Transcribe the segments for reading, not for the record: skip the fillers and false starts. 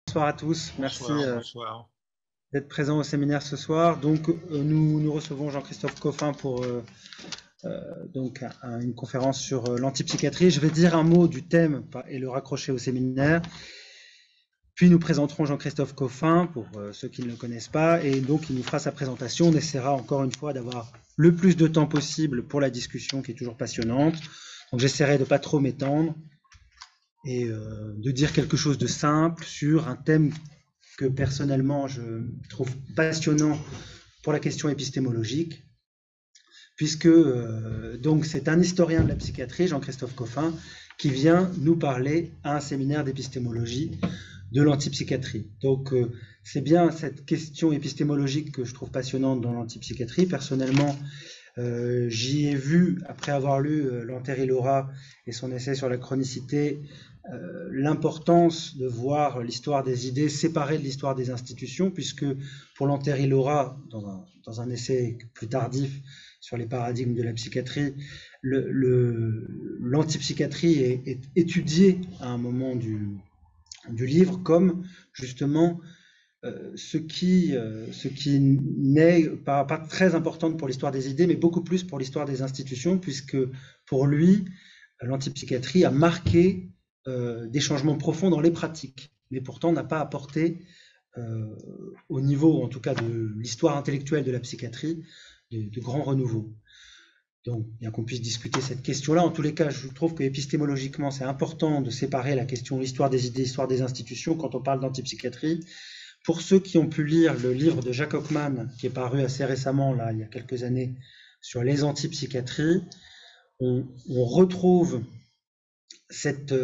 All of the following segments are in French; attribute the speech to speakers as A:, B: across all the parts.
A: Bonsoir à tous, merci
B: Bonsoir, bonsoir.
A: d'être présents au séminaire ce soir. Donc, nous recevons Jean-Christophe Coffin pour une conférence sur l'antipsychiatrie. Je vais dire un mot du thème et le raccrocher au séminaire. Puis nous présenterons Jean-Christophe Coffin pour ceux qui ne le connaissent pas. Et donc, il nous fera sa présentation. On essaiera encore une fois d'avoir le plus de temps possible pour la discussion qui est toujours passionnante. Donc, j'essaierai de ne pas trop m'étendre et de dire quelque chose de simple sur un thème que personnellement je trouve passionnant pour la question épistémologique, puisque donc c'est un historien de la psychiatrie, Jean-Christophe Coffin, qui vient nous parler à un séminaire d'épistémologie de l'antipsychiatrie. Donc c'est bien cette question épistémologique que je trouve passionnante dans l'antipsychiatrie. Personnellement, j'y ai vu, après avoir lu Lanteri Laura et son essai sur la chronicité, l'importance de voir l'histoire des idées séparée de l'histoire des institutions, puisque pour Lanteri Laura, dans un essai plus tardif sur les paradigmes de la psychiatrie, l'antipsychiatrie est étudiée à un moment du livre comme justement ce qui n'est pas très importante pour l'histoire des idées, mais beaucoup plus pour l'histoire des institutions, puisque pour lui, l'antipsychiatrie a marqué des changements profonds dans les pratiques, mais pourtant n'a pas apporté, au niveau en tout cas de l'histoire intellectuelle de la psychiatrie, de grands renouveaux. Donc, bien qu'on puisse discuter cette question-là, en tous les cas, je trouve que épistémologiquement, c'est important de séparer la question histoire des idées, histoire des institutions quand on parle d'antipsychiatrie. Pour ceux qui ont pu lire le livre de Jacques Hockman, qui est paru assez récemment, là, il y a quelques années, sur les antipsychiatries, on retrouve cette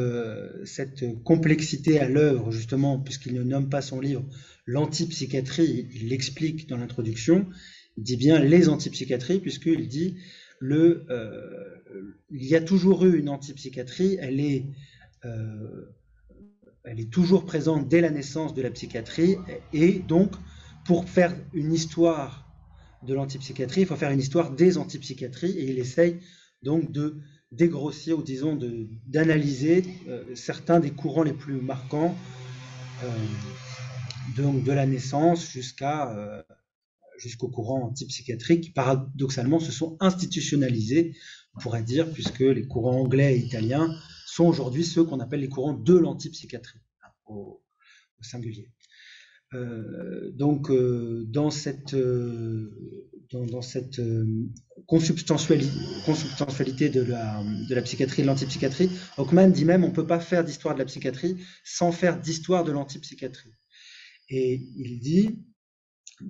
A: complexité à l'œuvre, justement, puisqu'il ne nomme pas son livre l'antipsychiatrie, il l'explique dans l'introduction, il dit bien les antipsychiatries, puisqu'il dit il y a toujours eu une antipsychiatrie, elle est toujours présente dès la naissance de la psychiatrie, et donc, pour faire une histoire de l'antipsychiatrie, il faut faire une histoire des antipsychiatries, et il essaye donc de dégrossir, ou disons d'analyser certains des courants les plus marquants, donc de la naissance jusqu'au courant antipsychiatrique, qui paradoxalement se sont institutionnalisés, on pourrait dire, puisque les courants anglais et italiens sont aujourd'hui ceux qu'on appelle les courants de l'antipsychiatrie, au singulier. Donc, dans cette consubstantialité de la psychiatrie et de l'antipsychiatrie, Hockman dit même on ne peut pas faire d'histoire de la psychiatrie sans faire d'histoire de l'antipsychiatrie. Et il dit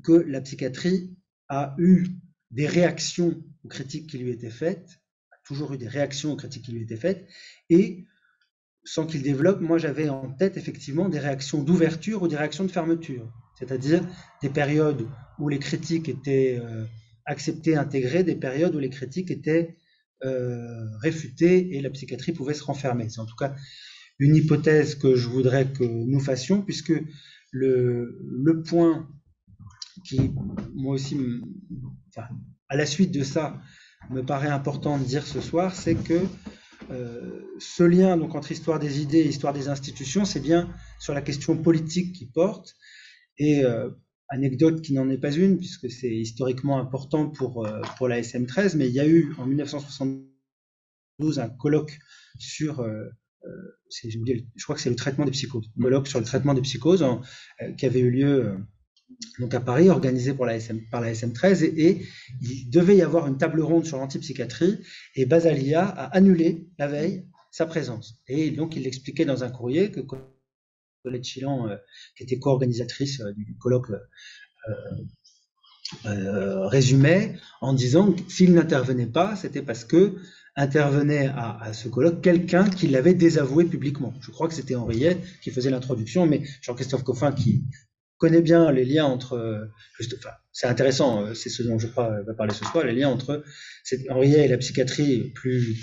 A: que la psychiatrie a eu des réactions aux critiques qui lui étaient faites, a toujours eu des réactions aux critiques qui lui étaient faites, et sans qu'il développe, moi j'avais en tête effectivement des réactions d'ouverture ou des réactions de fermeture, c'est-à-dire des périodes où les critiques étaient acceptées, intégrées, des périodes où les critiques étaient réfutées et la psychiatrie pouvait se renfermer. C'est en tout cas une hypothèse que je voudrais que nous fassions, puisque le point qui, moi aussi, à la suite de ça, me paraît important de dire ce soir, c'est que ce lien donc entre histoire des idées et histoire des institutions, c'est bien sur la question politique qui porte. Et anecdote qui n'en est pas une, puisque c'est historiquement important pour la SM13, mais il y a eu en 1972 un colloque sur, je crois que c'est le traitement des psychoses, un colloque sur le traitement des psychoses qui avait eu lieu donc à Paris, organisé par la SM13, et il devait y avoir une table ronde sur l'antipsychiatrie, et Basalia a annulé la veille sa présence. Et donc il l'expliquait dans un courrier que Colette Chilan, qui était co-organisatrice du colloque, résumait en disant que s'il n'intervenait pas, c'était parce que intervenait à ce colloque quelqu'un qui l'avait désavoué publiquement. Je crois que c'était Henriette qui faisait l'introduction, mais Jean-Christophe Coffin, qui connaît bien les liens entre, c'est intéressant, c'est ce dont je crois va parler ce soir, les liens entre Henriet et la psychiatrie plus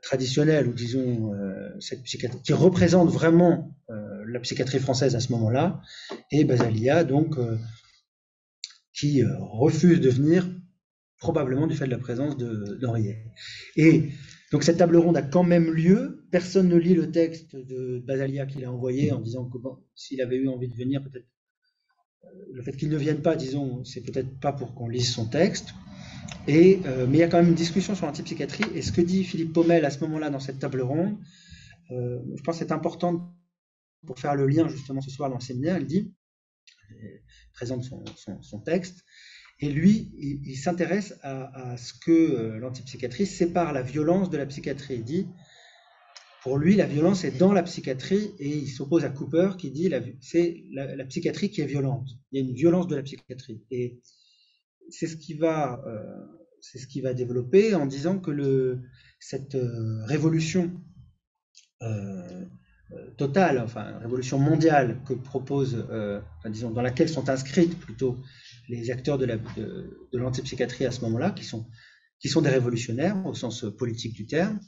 A: traditionnelle, ou disons cette psychiatrie qui représente vraiment la psychiatrie française à ce moment-là, et Basalia, donc, qui refuse de venir, probablement du fait de la présence d'Henriet. Et Donc cette table ronde a quand même lieu. Personne ne lit le texte de Basalia qu'il a envoyé en disant que bon, s'il avait eu envie de venir, peut-être le fait qu'il ne vienne pas, disons, c'est peut-être pas pour qu'on lise son texte. Mais il y a quand même une discussion sur l'antipsychiatrie. Et ce que dit Philippe Paumelle à ce moment-là dans cette table ronde, je pense que c'est important pour faire le lien justement ce soir dans le séminaire. Il présente son texte. Et lui, il s'intéresse à ce que l'antipsychiatrie sépare la violence de la psychiatrie. Il dit, pour lui, la violence est dans la psychiatrie, et il s'oppose à Cooper qui dit c'est la psychiatrie qui est violente. Il y a une violence de la psychiatrie. Et c'est ce qu'il va développer en disant que cette révolution totale, enfin révolution mondiale que propose, disons, dans laquelle sont inscrites plutôt les acteurs de l'antipsychiatrie à ce moment-là, qui sont des révolutionnaires au sens politique du terme,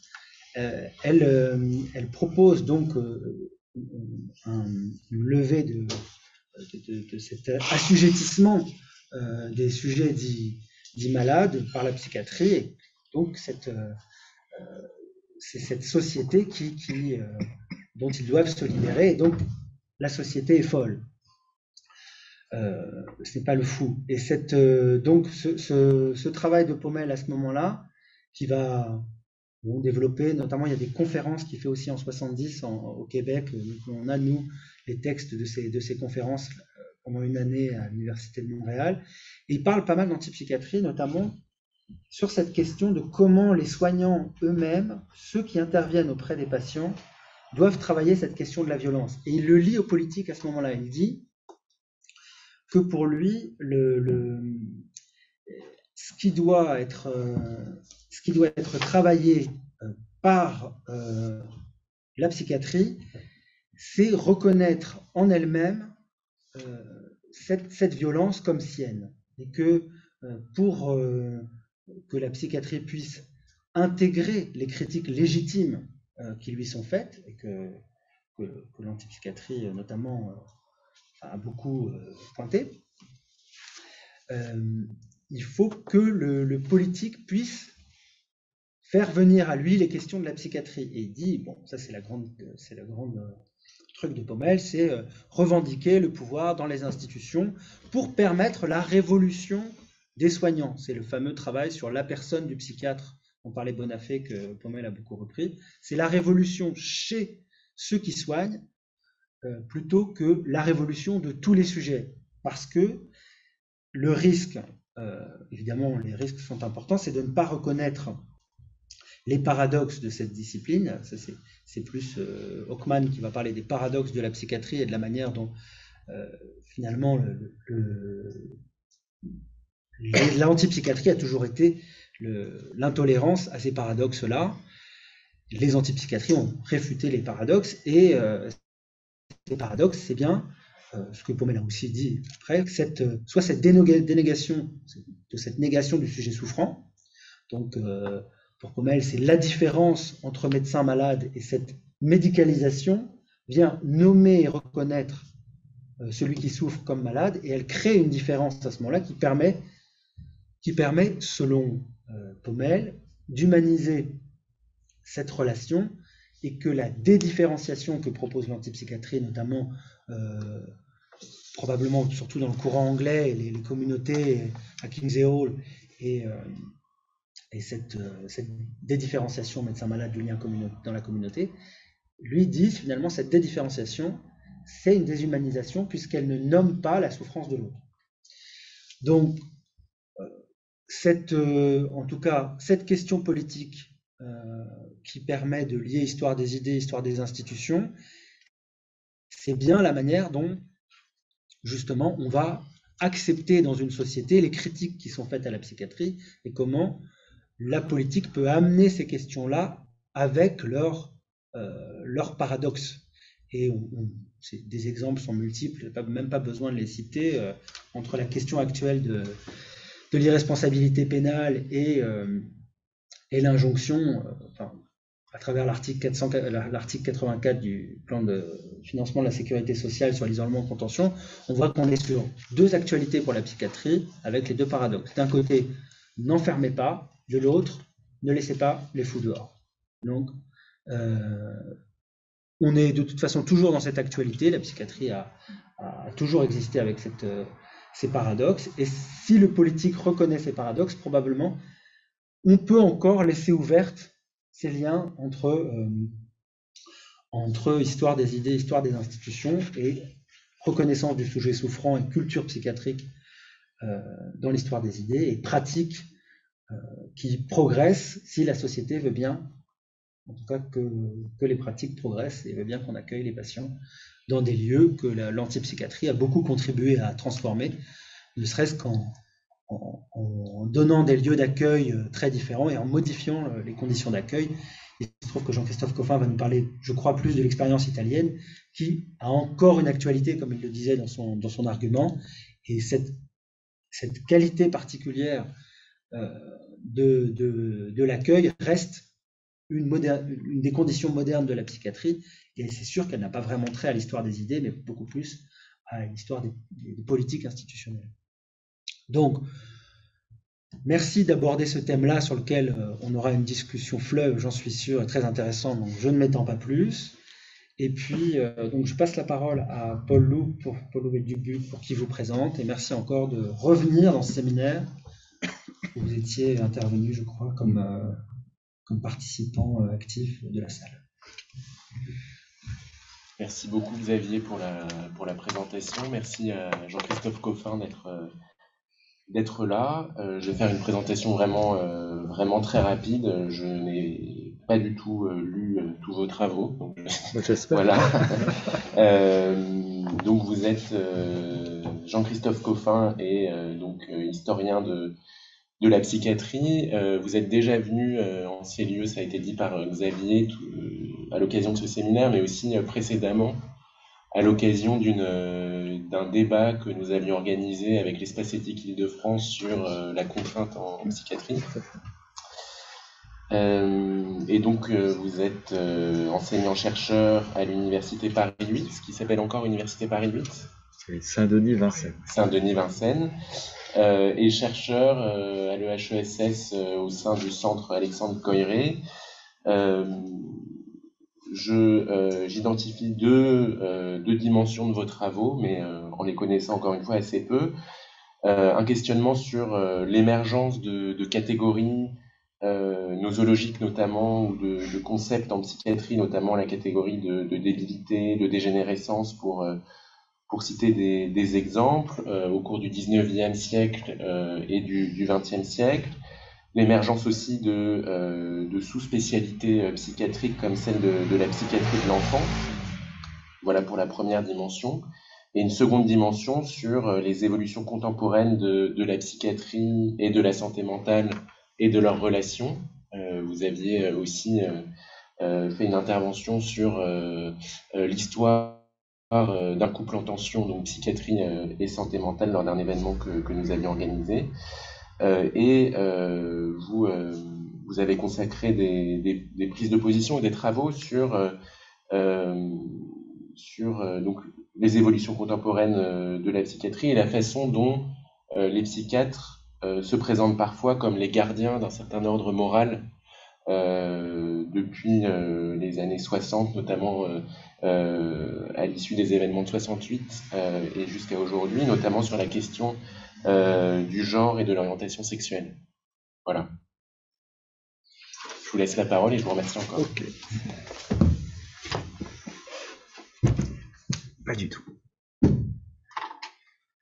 A: elle propose donc une levée de cet assujettissement des sujets dits malades par la psychiatrie. Et donc c'est cette société dont ils doivent se libérer, et donc la société est folle. Ce n'est pas le fou. Et donc ce travail de Paumelle à ce moment-là, qui va développer, notamment il y a des conférences qu'il fait aussi en 70 au Québec. On a, nous, les textes de ces conférences pendant une année à l'Université de Montréal. Et il parle pas mal d'antipsychiatrie, notamment sur cette question de comment les soignants eux-mêmes, ceux qui interviennent auprès des patients, doivent travailler cette question de la violence. Et il le lie aux politiques à ce moment-là. Il dit que pour lui, ce qui doit être travaillé par la psychiatrie, c'est reconnaître en elle-même cette violence comme sienne. Et que pour que la psychiatrie puisse intégrer les critiques légitimes qui lui sont faites, et que l'antipsychiatrie notamment a beaucoup pointé, il faut que le politique puisse faire venir à lui les questions de la psychiatrie. Et il dit, bon, ça c'est la grande truc de Paumelle, c'est revendiquer le pouvoir dans les institutions pour permettre la révolution des soignants. C'est le fameux travail sur la personne du psychiatre, on parlait Bonafé, que Paumelle a beaucoup repris. C'est la révolution chez ceux qui soignent, plutôt que la révolution de tous les sujets. Parce que le risque, évidemment les risques sont importants, c'est de ne pas reconnaître les paradoxes de cette discipline. C'est plus Hockman qui va parler des paradoxes de la psychiatrie et de la manière dont finalement l'antipsychiatrie a toujours été l'intolérance à ces paradoxes-là. Les antipsychiatries ont réfuté les paradoxes, et ces paradoxes, c'est bien ce que Paumelle a aussi dit après, soit cette dénégation de cette négation du sujet souffrant. Donc pour Paumelle, c'est la différence entre médecin malade, et cette médicalisation vient nommer et reconnaître celui qui souffre comme malade, et elle crée une différence à ce moment-là qui permet, selon Paumelle, d'humaniser cette relation, et que la dédifférenciation que propose l'antipsychiatrie, notamment probablement surtout dans le courant anglais, les communautés à King's Hall, et cette dédifférenciation médecin-malade du lien dans la communauté, lui disent finalement cette dédifférenciation, c'est une déshumanisation puisqu'elle ne nomme pas la souffrance de l'autre. Donc, en tout cas, cette question politique qui permet de lier histoire des idées, histoire des institutions, c'est bien la manière dont, justement, on va accepter dans une société les critiques qui sont faites à la psychiatrie, et comment la politique peut amener ces questions-là avec leurs paradoxes. Et des exemples sont multiples, même pas besoin de les citer, entre la question actuelle de l'irresponsabilité pénale et l'injonction, à travers l'article 84 du plan de financement de la sécurité sociale sur l'isolement en contention, on voit qu'on est sur deux actualités pour la psychiatrie, avec les deux paradoxes. D'un côté, n'enfermez pas, de l'autre, ne laissez pas les fous dehors. Donc, on est de toute façon toujours dans cette actualité. La psychiatrie a toujours existé avec ces paradoxes. Et si le politique reconnaît ces paradoxes, probablement, on peut encore laisser ouvertes ces liens entre histoire des idées, histoire des institutions et reconnaissance du sujet souffrant et culture psychiatrique dans l'histoire des idées et pratique qui progresse si la société veut bien, en tout cas que les pratiques progressent et veut bien qu'on accueille les patients dans des lieux que l'antipsychiatrie a beaucoup contribué à transformer, ne serait-ce qu'en donnant des lieux d'accueil très différents et en modifiant les conditions d'accueil. Il se trouve que Jean-Christophe Coffin va nous parler, je crois, plus de l'expérience italienne, qui a encore une actualité, comme il le disait dans son argument, et cette qualité particulière de l'accueil reste une des conditions modernes de la psychiatrie, et c'est sûr qu'elle n'a pas vraiment trait à l'histoire des idées, mais beaucoup plus à l'histoire des politiques institutionnelles. Donc, merci d'aborder ce thème-là sur lequel on aura une discussion fleuve, j'en suis sûr, et très intéressant, donc je ne m'étends pas plus. Et puis, donc je passe la parole à Paul Loup Dubuc pour qu'il vous présente, et merci encore de revenir dans ce séminaire où vous étiez intervenu, je crois, comme participant actif de la salle.
B: Merci beaucoup Xavier pour la présentation. Merci à Jean-Christophe Coffin d'être là. Je vais faire une présentation vraiment très rapide. Je n'ai pas du tout lu tous vos travaux. Donc,
A: j'espère.
B: Voilà. Donc vous êtes Jean-Christophe Coffin et donc historien de la psychiatrie. Vous êtes déjà venu en ces lieux, ça a été dit par Xavier à l'occasion de ce séminaire, mais aussi précédemment à l'occasion d'un débat que nous avions organisé avec l'Espace Éthique Île-de-France sur la contrainte en psychiatrie. Et donc vous êtes enseignant-chercheur à l'Université Paris 8, ce qui s'appelle encore Université Paris 8.
C: C'est Saint-Denis-Vincennes.
B: Saint-Denis-Vincennes. Et chercheur à l'EHESS au sein du centre Alexandre Coiré. J'identifie deux dimensions de vos travaux, mais en les connaissant encore une fois assez peu. Un questionnement sur l'émergence de catégories nosologiques notamment, ou de concepts en psychiatrie, notamment la catégorie de débilité, de dégénérescence, pour citer des exemples, au cours du 19e siècle et du 20e siècle. L'émergence aussi de sous-spécialités psychiatriques comme celle de la psychiatrie de l'enfant. Voilà pour la première dimension. Et une seconde dimension sur les évolutions contemporaines de la psychiatrie et de la santé mentale et de leurs relations. Vous aviez aussi fait une intervention sur l'histoire d'un couple en tension, donc psychiatrie et santé mentale, lors d'un événement que nous avions organisé. Vous avez consacré des prises de position et des travaux sur donc, les évolutions contemporaines de la psychiatrie et la façon dont les psychiatres se présentent parfois comme les gardiens d'un certain ordre moral depuis les années 60, notamment à l'issue des événements de 68 et jusqu'à aujourd'hui, notamment sur la question du genre et de l'orientation sexuelle. Voilà. Je vous laisse la parole et je vous remercie encore.
C: Ok. Pas du tout.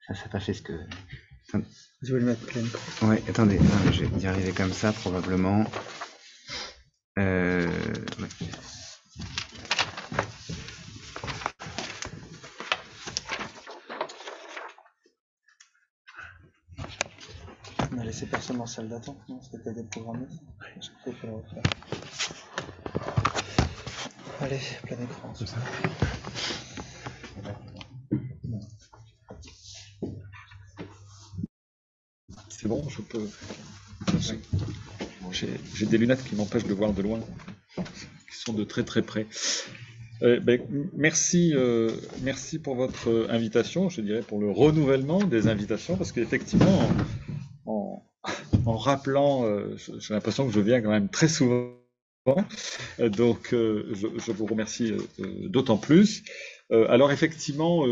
C: Ça n'a pas fait ce que...
A: Je vais le mettre plein.
C: Ouais, attendez, non, je vais y arriver comme ça probablement. Ouais.
A: On a laissé personne en salle d'attente, non? C'était déprogrammé. Je crois qu'il faut le refaire. Allez, plein écran. C'est ça.
D: C'est bon, je peux. J'ai des lunettes qui m'empêchent de voir de loin, qui sont de très très près. Merci pour votre invitation, je dirais pour le renouvellement des invitations, parce qu'effectivement, en rappelant, j'ai l'impression que je viens quand même très souvent Donc, je vous remercie d'autant plus. Alors, effectivement,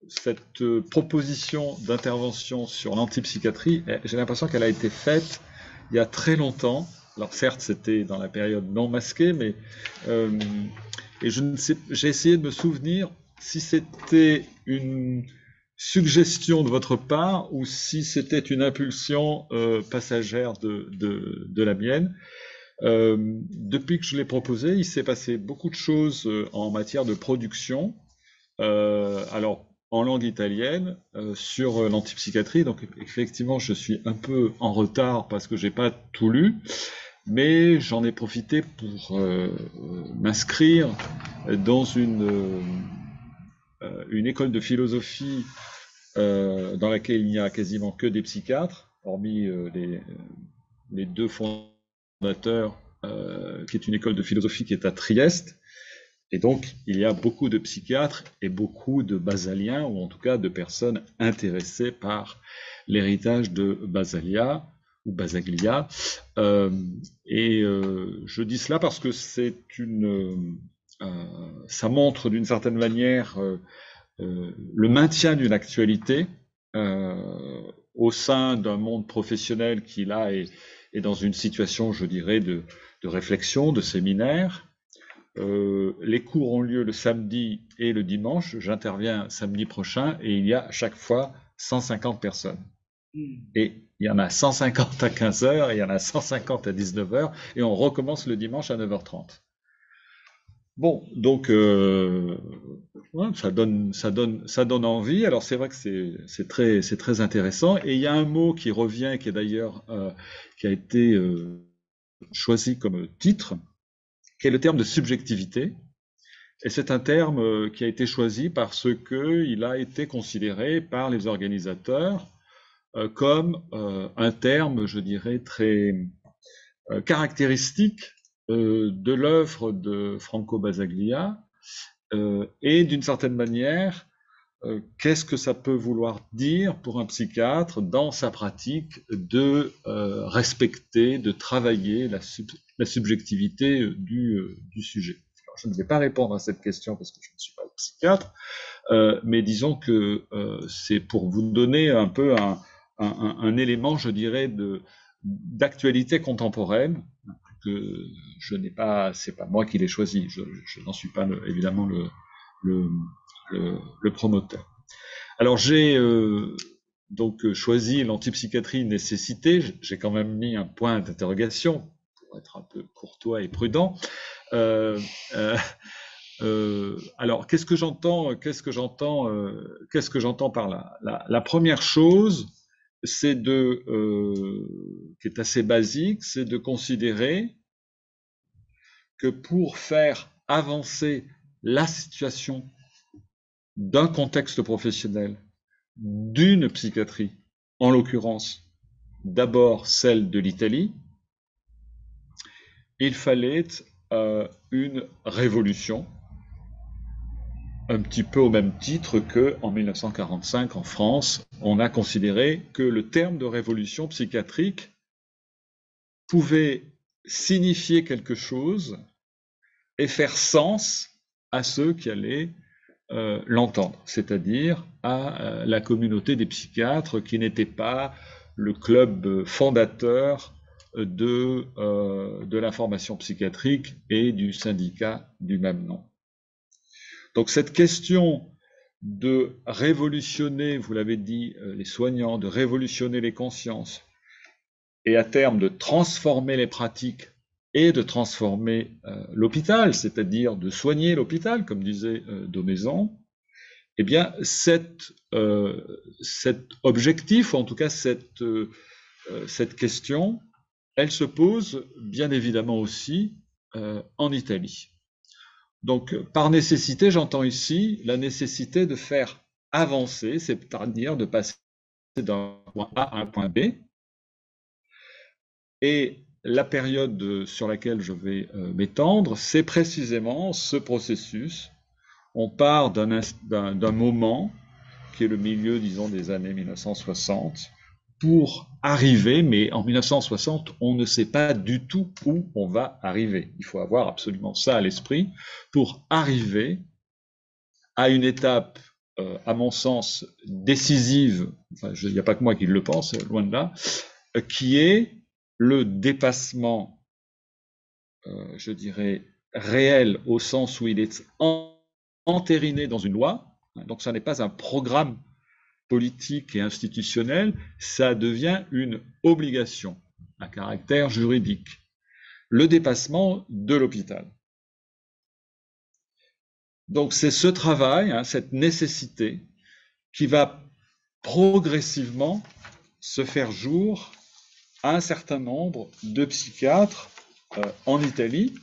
D: cette proposition d'intervention sur l'antipsychiatrie, j'ai l'impression qu'elle a été faite il y a très longtemps. Alors, certes, c'était dans la période non masquée, mais et je ne sais, j'ai essayé de me souvenir si c'était une suggestion de votre part ou si c'était une impulsion passagère de la mienne. Depuis que je l'ai proposé, il s'est passé beaucoup de choses en matière de production. Alors, en langue italienne, sur l'antipsychiatrie. Donc, effectivement, je suis un peu en retard parce que j'ai pas tout lu, mais j'en ai profité pour m'inscrire dans une école de philosophie dans laquelle il n'y a quasiment que des psychiatres, hormis les deux fondateurs, qui est une école de philosophie qui est à Trieste. Et donc, il y a beaucoup de psychiatres et beaucoup de basaliens, ou en tout cas de personnes intéressées par l'héritage de Basaglia, ou Basaglia. Je dis cela parce que ça montre d'une certaine manière le maintien d'une actualité au sein d'un monde professionnel qui, là, est dans une situation, je dirais, de réflexion, de séminaire. Les cours ont lieu le samedi et le dimanche. J'interviens samedi prochain et il y a à chaque fois 150 personnes. Et il y en a 150 à 15h, et il y en a 150 à 19h, et on recommence le dimanche à 9h30. Bon, donc ouais, ça donne envie. Alors c'est vrai que c'est très intéressant. Et il y a un mot qui revient, qui est d'ailleurs qui a été choisi comme titre, qui est le terme de subjectivité. Et c'est un terme qui a été choisi parce qu'il a été considéré par les organisateurs comme un terme, je dirais, très caractéristique de l'œuvre de Franco Basaglia et d'une certaine manière, qu'est-ce que ça peut vouloir dire pour un psychiatre dans sa pratique de respecter, de travailler la subjectivité du sujet. Alors, je ne vais pas répondre à cette question parce que je ne suis pas psychiatre, mais disons que c'est pour vous donner un peu un élément, je dirais, d'actualité contemporaine que je n'ai pas, c'est pas moi qui l'ai choisi, je n'en suis pas évidemment le promoteur. Alors j'ai donc choisi l'antipsychiatrie nécessité. J'ai quand même mis un point d'interrogation pour être un peu courtois et prudent. Alors qu'est-ce que j'entends par là? La première chose, c'est qui est assez basique, c'est de considérer que pour faire avancer la situation d'un contexte professionnel, d'une psychiatrie, en l'occurrence d'abord celle de l'Italie, il fallait une révolution, un petit peu au même titre qu'en 1945 en France, on a considéré que le terme de révolution psychiatrique pouvait signifier quelque chose et faire sens à ceux qui allaient l'entendre, c'est-à-dire à la communauté des psychiatres qui n'était pas le club fondateur de l'information psychiatrique et du syndicat du même nom. Donc cette question de révolutionner, vous l'avez dit, les soignants, de révolutionner les consciences, et à terme de transformer les pratiques et de transformer l'hôpital, c'est-à-dire de soigner l'hôpital, comme disait Daumaison, eh bien cet objectif, ou en tout cas cette question, elle se pose bien évidemment aussi en Italie. Donc par nécessité, j'entends ici la nécessité de faire avancer, c'est-à-dire de passer d'un point A à un point B, et la période sur laquelle je vais m'étendre, c'est précisément ce processus. On part d'un moment qui est le milieu, disons, des années 1960, pour arriver, mais en 1960, on ne sait pas du tout où on va arriver. Il faut avoir absolument ça à l'esprit pour arriver à une étape, à mon sens, décisive, enfin, il n'y a pas que moi qui le pense, loin de là, qui est le dépassement, je dirais, réel au sens où il est entériné dans une loi. Donc ça n'est pas un programme politique et institutionnel, ça devient une obligation à caractère juridique. Le dépassement de l'hôpital. Donc c'est ce travail, cette nécessité, qui va progressivement se faire jour à un certain nombre de psychiatres en Italie,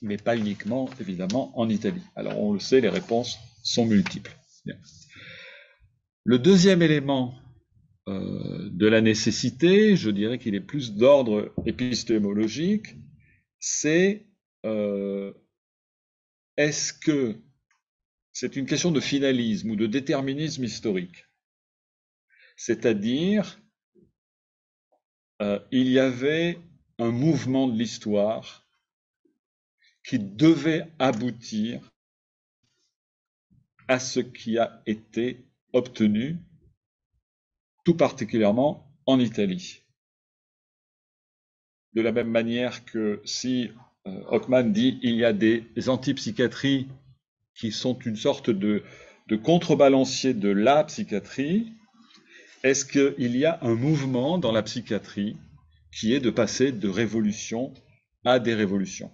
D: mais pas uniquement, évidemment, en Italie. Alors on le sait, les réponses sont multiples. Bien. Le deuxième élément de la nécessité, je dirais qu'il est plus d'ordre épistémologique, c'est est-ce que c'est une question de finalisme ou de déterminisme historique? C'est-à-dire, il y avait un mouvement de l'histoire qui devait aboutir à ce qui a été obtenu, tout particulièrement en Italie. De la même manière que si Hockman dit il y a des antipsychiatries qui sont une sorte de contrebalancier de la psychiatrie, est-ce qu'il y a un mouvement dans la psychiatrie qui est de passer de révolution à dérévolution?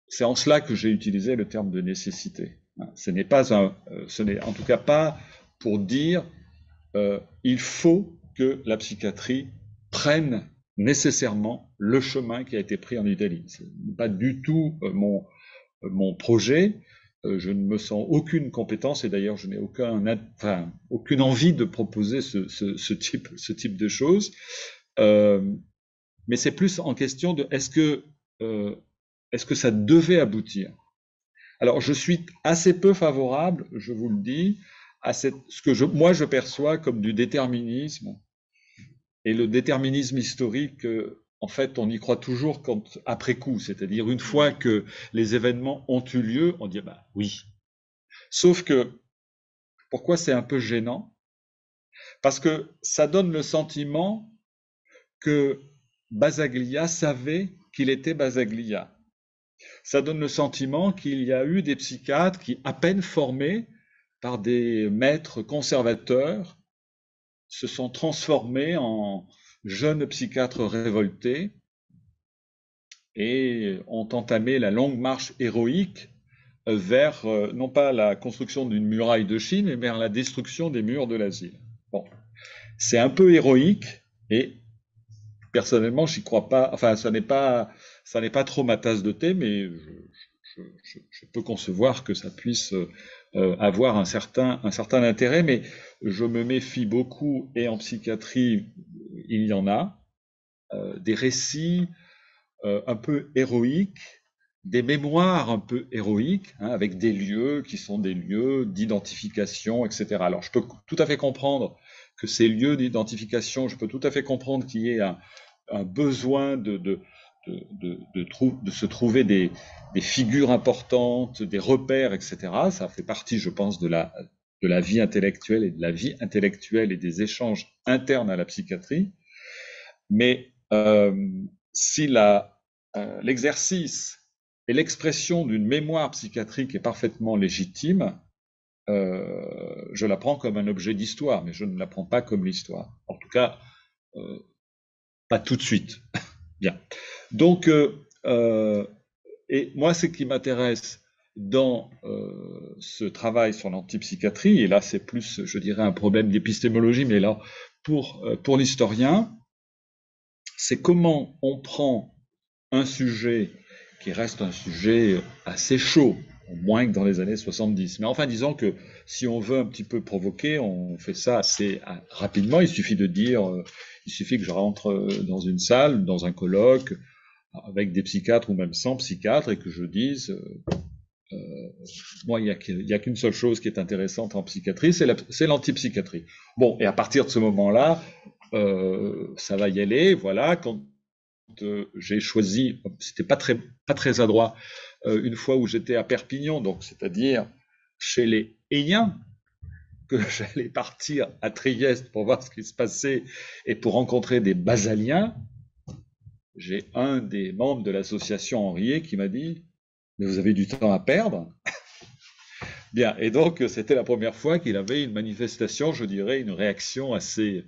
D: C'est en cela que j'ai utilisé le terme de nécessité. Ce n'est en tout cas pas pour dire il faut que la psychiatrie prenne nécessairement le chemin qui a été pris en Italie. Ce n'est pas du tout mon projet. Je ne me sens aucune compétence et d'ailleurs je n'ai aucune envie de proposer ce type de choses. Mais c'est plus en question de est-ce que ça devait aboutir? Alors je suis assez peu favorable, je vous le dis, à ce que moi je perçois comme du déterminisme. Et le déterminisme historique, en fait, on y croit toujours après coup, c'est-à-dire une fois que les événements ont eu lieu, on dit bah oui. Sauf que pourquoi c'est un peu gênant? Parce que ça donne le sentiment que Basaglia savait qu'il était Basaglia. Ça donne le sentiment qu'il y a eu des psychiatres qui, à peine formés par des maîtres conservateurs, se sont transformés en jeunes psychiatres révoltés et ont entamé la longue marche héroïque vers, non pas la construction d'une muraille de Chine, mais vers la destruction des murs de l'asile. Bon, c'est un peu héroïque et personnellement, j'y crois pas. Enfin, ça n'est pas trop ma tasse de thé, mais je peux concevoir que ça puisse avoir un certain intérêt, mais je me méfie beaucoup, et en psychiatrie, il y en a, des récits un peu héroïques, des mémoires un peu héroïques, avec des lieux qui sont des lieux d'identification, etc. Alors, je peux tout à fait comprendre que ces lieux d'identification, je peux tout à fait comprendre qu'il y ait un besoin de se trouver des figures importantes, des repères, etc. Ça fait partie, je pense, de la vie intellectuelle et de la vie intellectuelle et des échanges internes à la psychiatrie. Mais si l'exercice et l'expression d'une mémoire psychiatrique est parfaitement légitime, je la prends comme un objet d'histoire, mais je ne la prends pas comme l'histoire. En tout cas, pas tout de suite. Bien. Donc, et moi, ce qui m'intéresse dans ce travail sur l'antipsychiatrie, et là c'est plus, je dirais, un problème d'épistémologie, mais là, pour l'historien, c'est comment on prend un sujet qui reste un sujet assez chaud, moins que dans les années 70. Mais enfin, disons que si on veut un petit peu provoquer, on fait ça assez rapidement. Il suffit de dire, il suffit que je rentre dans une salle, dans un colloque, avec des psychiatres ou même sans psychiatres, et que je dise moi, il y a qu'une seule chose qui est intéressante en psychiatrie, c'est l'antipsychiatrie. Bon, et à partir de ce moment-là, ça va y aller. Voilà, quand j'ai choisi, c'était pas très adroit, une fois où j'étais à Perpignan, donc c'est-à-dire chez les Ayens, que j'allais partir à Trieste pour voir ce qui se passait et pour rencontrer des Basaliens, j'ai un des membres de l'association Henriet qui m'a dit « Mais vous avez du temps à perdre ?» Bien, et donc c'était la première fois qu'il avait une manifestation, je dirais, une réaction assez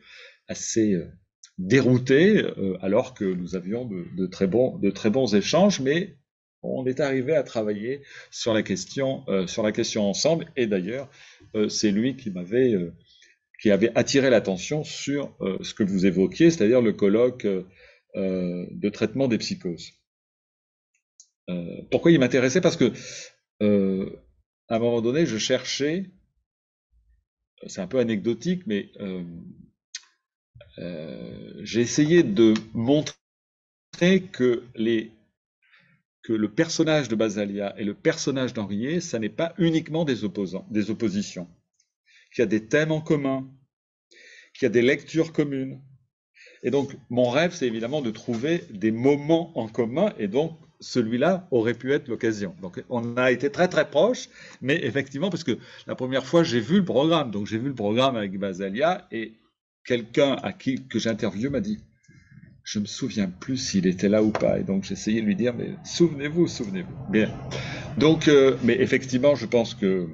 D: déroutée, alors que nous avions de très bons échanges, mais on est arrivé à travailler sur la question ensemble. Et d'ailleurs, c'est lui qui avait attiré l'attention sur ce que vous évoquiez, c'est-à-dire le colloque de traitement des psychoses. Pourquoi il m'intéressait? Parce que à un moment donné, je cherchais, c'est un peu anecdotique, mais j'ai essayé de montrer que le personnage de Basalia et le personnage d'Henriet, ça n'est pas uniquement des oppositions, qu'il y a des thèmes en commun, qu'il y a des lectures communes. Et donc, mon rêve, c'est évidemment de trouver des moments en commun, et donc celui-là aurait pu être l'occasion. Donc, on a été très très proches, mais effectivement, parce que la première fois, j'ai vu le programme, donc j'ai vu le programme avec Basalia, et quelqu'un que j'interviewe m'a dit « Je me souviens plus s'il était là ou pas », et donc j'ai essayé de lui dire « Mais souvenez-vous. » Bien. Donc, mais effectivement, je pense que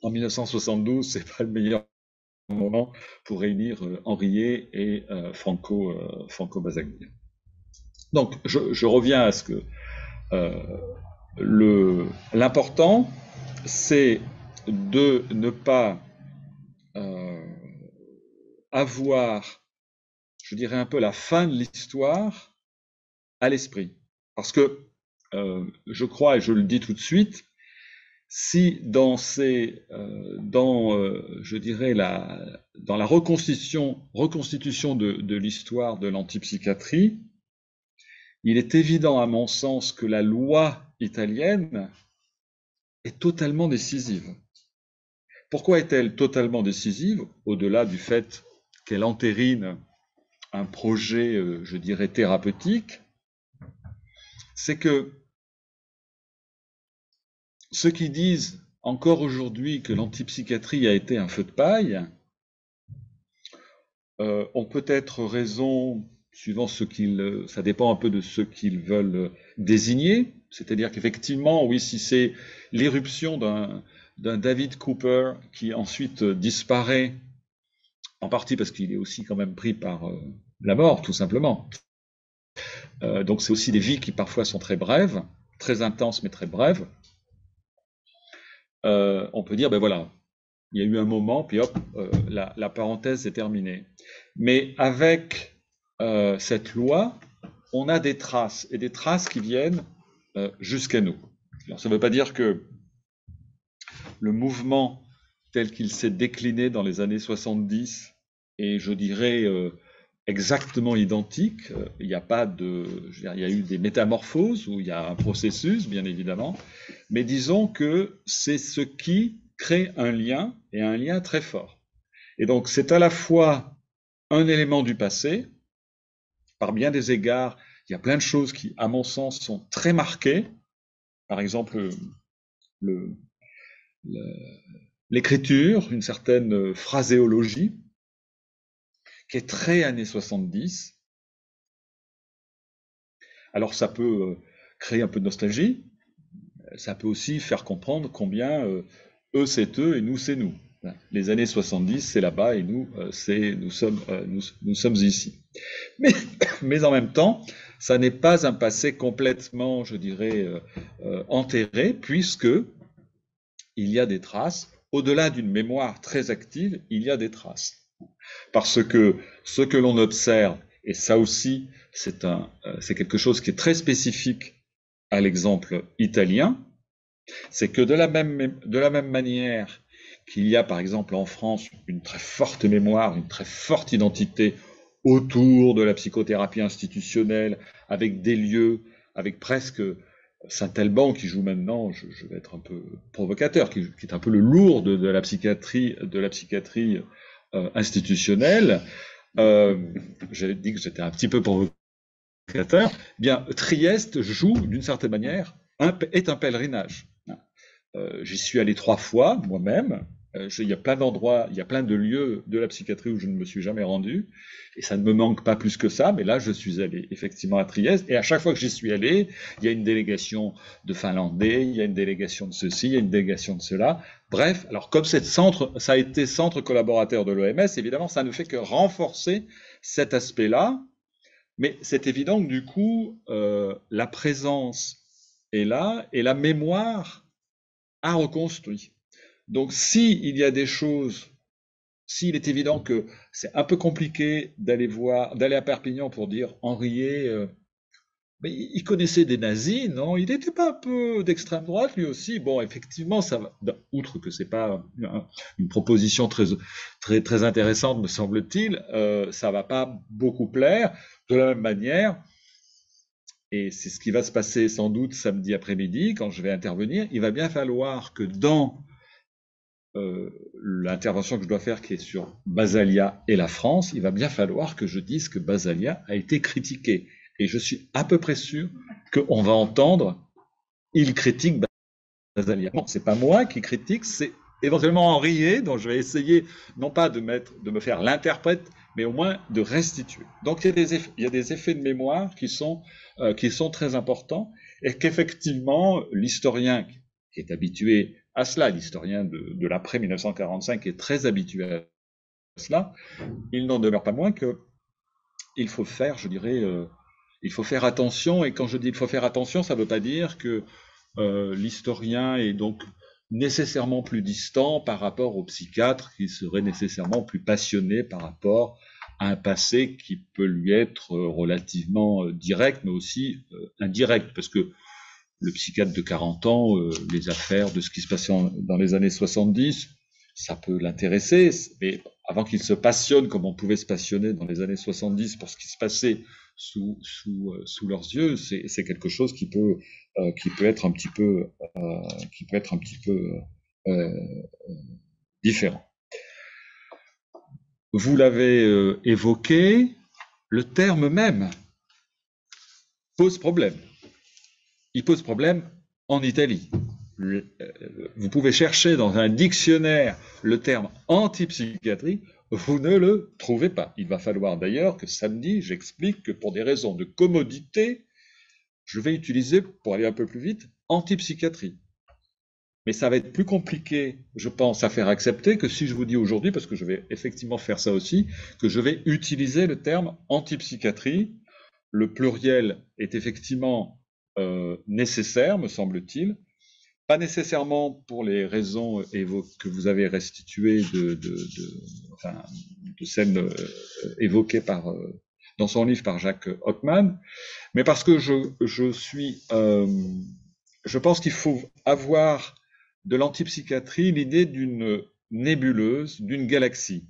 D: en 1972, c'est pas le meilleur moment pour réunir Henriet et Franco Basaglia. Donc, je reviens à ce que l'important, c'est de ne pas avoir, je dirais un peu la fin de l'histoire à l'esprit. Parce que je crois, et je le dis tout de suite, si dans la reconstitution de l'histoire de l'antipsychiatrie, il est évident à mon sens que la loi italienne est totalement décisive. Pourquoi est-elle totalement décisive, au-delà du fait qu'elle entérine un projet, je dirais, thérapeutique? C'est que ceux qui disent encore aujourd'hui que l'antipsychiatrie a été un feu de paille ont peut-être raison, suivant ça dépend un peu de ce qu'ils veulent désigner. C'est-à-dire qu'effectivement, oui, si c'est l'éruption d'un David Cooper qui ensuite disparaît, en partie parce qu'il est aussi quand même pris par la mort, tout simplement. Donc c'est aussi des vies qui parfois sont très brèves, très intenses mais très brèves. On peut dire, ben voilà, il y a eu un moment, puis hop, la parenthèse est terminée. Mais avec cette loi, on a des traces, et des traces qui viennent jusqu'à nous. Alors, ça ne veut pas dire que le mouvement tel qu'il s'est décliné dans les années 70 est, je dirais, exactement identique. Il n'y a pas il y a eu des métamorphoses où il y a un processus, bien évidemment, mais disons que c'est ce qui crée un lien, et un lien très fort. Et donc, c'est à la fois un élément du passé, par bien des égards, il y a plein de choses qui, à mon sens, sont très marquées. Par exemple, l'écriture, une certaine phraséologie, qui est très années 70. Alors ça peut créer un peu de nostalgie, ça peut aussi faire comprendre combien eux c'est eux et nous c'est nous. Les années 70 c'est là-bas et nous nous sommes ici. Mais en même temps, ça n'est pas un passé complètement, je dirais, enterré, puisque il y a des traces. Au-delà d'une mémoire très active, il y a des traces. Parce que ce que l'on observe, et ça aussi, c'est quelque chose qui est très spécifique à l'exemple italien, c'est que de la même manière qu'il y a par exemple en France une très forte mémoire, une très forte identité autour de la psychothérapie institutionnelle, avec des lieux, avec presque Saint-Alban qui joue maintenant, je vais être un peu provocateur, qui est un peu le lourd de la psychiatrie institutionnelle. J'avais dit que j'étais un petit peu provocateur. Bien, Trieste joue d'une certaine manière, est un pèlerinage. J'y suis allé 3 fois moi-même. Il y a plein d'endroits, il y a plein de lieux de la psychiatrie où je ne me suis jamais rendu, et ça ne me manque pas plus que ça, mais là je suis allé effectivement à Trieste, et à chaque fois que j'y suis allé, il y a une délégation de Finlandais, il y a une délégation de ceci, il y a une délégation de cela, bref, alors comme ça a été centre collaborateur de l'OMS, évidemment ça ne fait que renforcer cet aspect-là, mais c'est évident que du coup, la présence est là, et la mémoire a reconstruit. Donc, s'il y a des choses, s'il est évident que c'est un peu compliqué d'aller à Perpignan pour dire Henriet, mais il connaissait des nazis, non? Il n'était pas un peu d'extrême droite lui aussi? Bon, effectivement, ça va, outre que c'est pas une proposition très intéressante, me semble-t-il, ça va pas beaucoup plaire. De la même manière, et c'est ce qui va se passer sans doute samedi après-midi quand je vais intervenir, il va bien falloir que dans l'intervention que je dois faire qui est sur Basalia et la France, il va bien falloir que je dise que Basalia a été critiqué. Et je suis à peu près sûr qu'on va entendre « il critique Basalia ». Non, c'est pas moi qui critique, c'est éventuellement Henriet, dont je vais essayer non pas de me faire l'interprète, mais au moins de restituer. Donc il y a des effets de mémoire qui sont très importants, et qu'effectivement l'historien qui est habitué à cela, l'historien de l'après 1945 est très habitué à cela, il n'en demeure pas moins que il faut faire, je dirais, il faut faire attention, et quand je dis il faut faire attention, ça ne veut pas dire que l'historien est donc nécessairement plus distant par rapport au psychiatre qui serait nécessairement plus passionné par rapport à un passé qui peut lui être relativement direct, mais aussi indirect, parce que le psychiatre de 40 ans, les affaires de ce qui se passait dans les années 70, ça peut l'intéresser, mais avant qu'il se passionne comme on pouvait se passionner dans les années 70 pour ce qui se passait sous leurs yeux, c'est quelque chose qui peut être un petit peu différent. Vous l'avez évoqué, le terme même pose problème. Il pose problème en Italie. Vous pouvez chercher dans un dictionnaire le terme antipsychiatrie, vous ne le trouvez pas. Il va falloir d'ailleurs que samedi, j'explique que pour des raisons de commodité, je vais utiliser, pour aller un peu plus vite, antipsychiatrie. Mais ça va être plus compliqué, je pense, à faire accepter que si je vous dis aujourd'hui, parce que je vais effectivement faire ça aussi, que je vais utiliser le terme antipsychiatrie. Le pluriel est effectivement nécessaire, me semble-t-il, pas nécessairement pour les raisons que vous avez restituées de celles évoquées dans son livre par Jacques Hockman, mais parce que je pense qu'il faut avoir de l'antipsychiatrie l'idée d'une nébuleuse, d'une galaxie,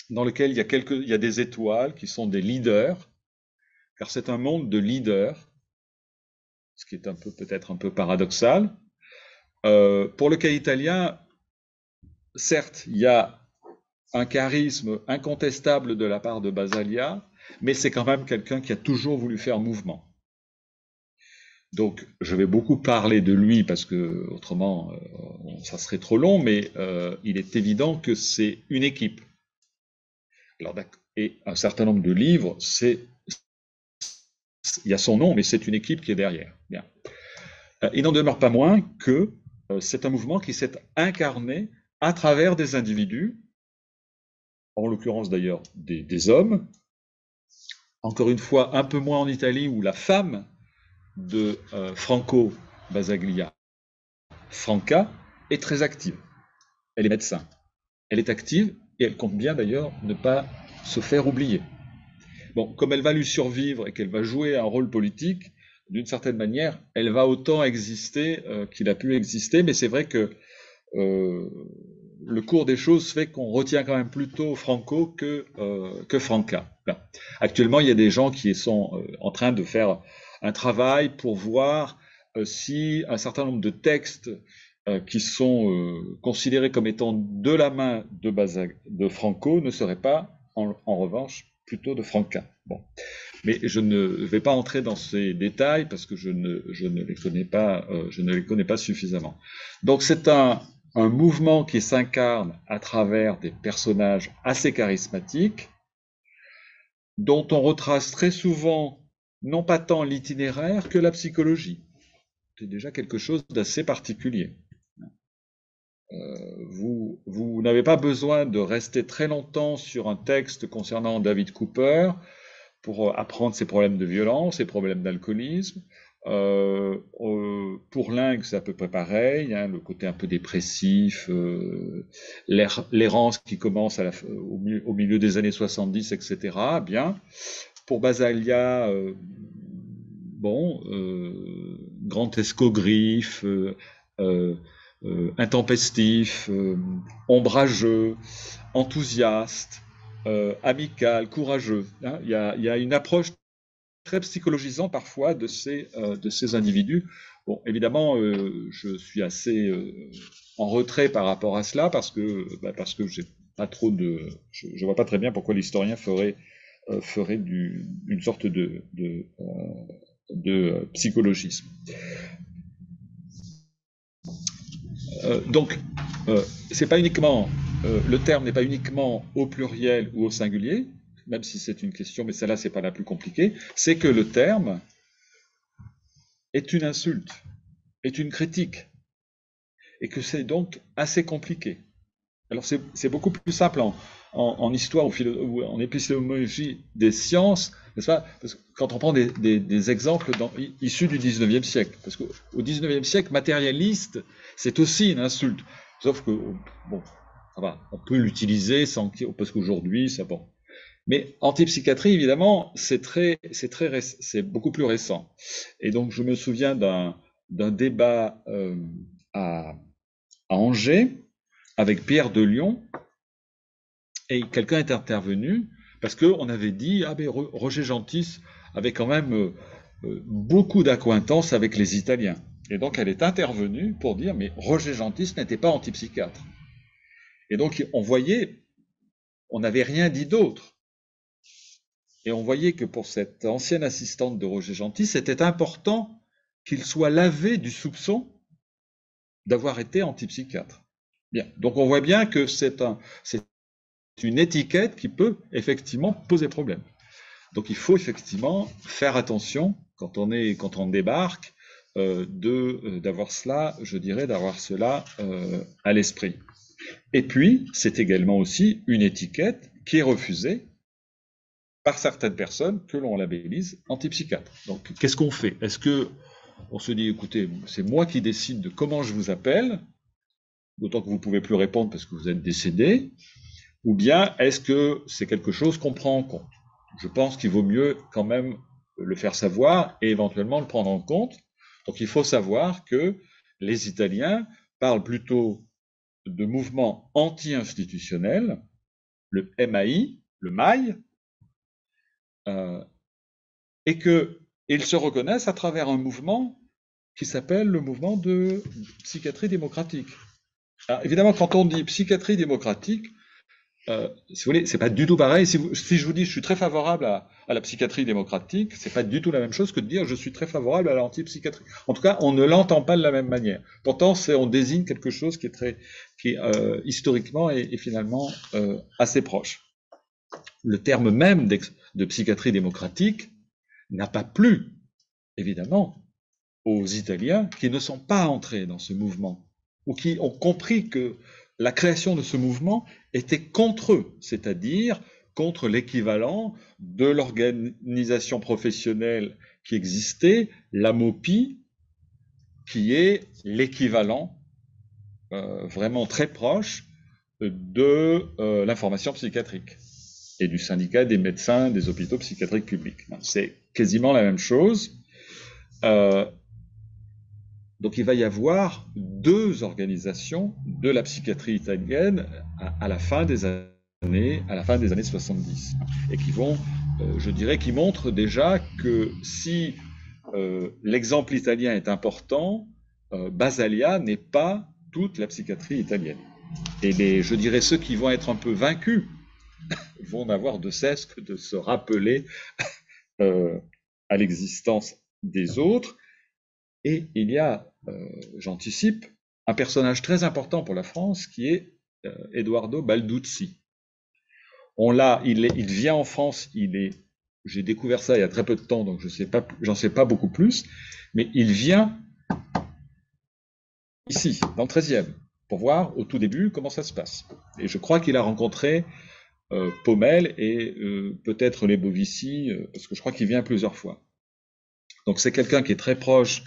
D: dans laquelle il y a des étoiles qui sont des leaders, car c'est un monde de leaders, ce qui est peut-être un peu paradoxal. Pour le cas italien, certes, il y a un charisme incontestable de la part de Basalia, mais c'est quand même quelqu'un qui a toujours voulu faire mouvement. Donc, je vais beaucoup parler de lui parce que autrement, ça serait trop long, mais il est évident que c'est une équipe. Alors, et un certain nombre de livres, il y a son nom, mais c'est une équipe qui est derrière. Bien. Il n'en demeure pas moins que c'est un mouvement qui s'est incarné à travers des individus, en l'occurrence d'ailleurs des hommes, encore une fois un peu moins en Italie où la femme de Franco Basaglia, Franca, est très active. Elle est médecin. Elle est active et elle compte bien d'ailleurs ne pas se faire oublier. Bon, comme elle va lui survivre et qu'elle va jouer un rôle politique, d'une certaine manière, elle va autant exister qu'il a pu exister, mais c'est vrai que le cours des choses fait qu'on retient quand même plutôt Franco que Franca. Actuellement, il y a des gens qui sont en train de faire un travail pour voir si un certain nombre de textes qui sont considérés comme étant de la main de Franco ne seraient pas, en revanche, plutôt de Franquin. Bon. Mais je ne vais pas entrer dans ces détails parce que je ne les connais pas suffisamment. Donc c'est un mouvement qui s'incarne à travers des personnages assez charismatiques, dont on retrace très souvent non pas tant l'itinéraire que la psychologie. C'est déjà quelque chose d'assez particulier. Vous n'avez pas besoin de rester très longtemps sur un texte concernant David Cooper pour apprendre ses problèmes de violence, ses problèmes d'alcoolisme. Pour Laing, c'est à peu près pareil, hein, le côté un peu dépressif, l'errance qui commence au milieu des années 70, etc. Bien. Pour Basaglia, grand escogriffe, intempestif, ombrageux, enthousiaste, amical, courageux. Hein. Il y a une approche très psychologisante parfois de ces individus. Bon, évidemment, je suis assez en retrait par rapport à cela parce que j'ai pas trop je vois pas très bien pourquoi l'historien ferait une sorte de psychologisme. Donc, c'est pas uniquement le terme n'est pas uniquement au pluriel ou au singulier, même si c'est une question, mais celle-là c'est pas la plus compliquée. C'est que le terme est une insulte, est une critique, et que c'est donc assez compliqué. Alors c'est beaucoup plus simple en histoire ou en épistémologie des sciences, n'est-ce pas? Parce que quand on prend des exemples issus du 19e siècle, parce qu'au 19e siècle, matérialiste, c'est aussi une insulte. Sauf que, bon, ça va, on peut l'utiliser parce qu'aujourd'hui, ça bon. Mais antipsychiatrie, évidemment, c'est beaucoup plus récent. Et donc, je me souviens d'un débat à Angers avec Pierre Delion, et quelqu'un est intervenu parce qu'on avait dit Roger Gentis avait quand même beaucoup d'acquaintance avec les Italiens. Et donc elle est intervenue pour dire mais Roger Gentis n'était pas antipsychiatre. Et donc on n'avait rien dit d'autre. Et on voyait que pour cette ancienne assistante de Roger Gentis, c'était important qu'il soit lavé du soupçon d'avoir été antipsychiatre. Bien. Donc on voit bien que c'est une étiquette qui peut effectivement poser problème. Donc il faut effectivement faire attention quand on débarque d'avoir cela, je dirais, d'avoir cela à l'esprit. Et puis c'est également aussi une étiquette qui est refusée par certaines personnes que l'on labellise antipsychiatre. Donc qu'est-ce qu'on fait? Est-ce que on se dit écoutez, c'est moi qui décide de comment je vous appelle, d'autant que vous ne pouvez plus répondre parce que vous êtes décédé, ou bien est-ce que c'est quelque chose qu'on prend en compte? Je pense qu'il vaut mieux quand même le faire savoir et éventuellement le prendre en compte. Donc il faut savoir que les Italiens parlent plutôt de mouvements anti-institutionnels, le MAI, le MAI, et qu'ils se reconnaissent à travers un mouvement qui s'appelle le mouvement de psychiatrie démocratique. Alors, évidemment, quand on dit psychiatrie démocratique, si vous voulez, c'est pas du tout pareil. Si je vous dis je suis très favorable à la psychiatrie démocratique, c'est pas du tout la même chose que de dire je suis très favorable à l'antipsychiatrie. En tout cas, on ne l'entend pas de la même manière. Pourtant, on désigne quelque chose qui est historiquement et finalement assez proche. Le terme même de psychiatrie démocratique n'a pas plu, évidemment, aux Italiens qui ne sont pas entrés dans ce mouvement ou qui ont compris que la création de ce mouvement était contre eux, c'est-à-dire contre l'équivalent de l'organisation professionnelle qui existait, la MOPI, qui est l'équivalent vraiment très proche de l'information psychiatrique et du syndicat des médecins des hôpitaux psychiatriques publics. C'est quasiment la même chose. Donc il va y avoir deux organisations de la psychiatrie italienne à la fin des années 70 et qui vont, je dirais, qui montrent déjà que si l'exemple italien est important, Basaglia n'est pas toute la psychiatrie italienne. Et je dirais ceux qui vont être un peu vaincus vont n'avoir de cesse que de se rappeler à l'existence des autres. Et il y a, j'anticipe, un personnage très important pour la France qui est Edoardo Balduzzi. Il vient en France, j'ai découvert ça il y a très peu de temps, donc j'en sais pas beaucoup plus, mais il vient ici, dans le 13e, pour voir au tout début comment ça se passe. Et je crois qu'il a rencontré Paumelle et peut-être les Bovici, parce que je crois qu'il vient plusieurs fois. Donc c'est quelqu'un qui est très proche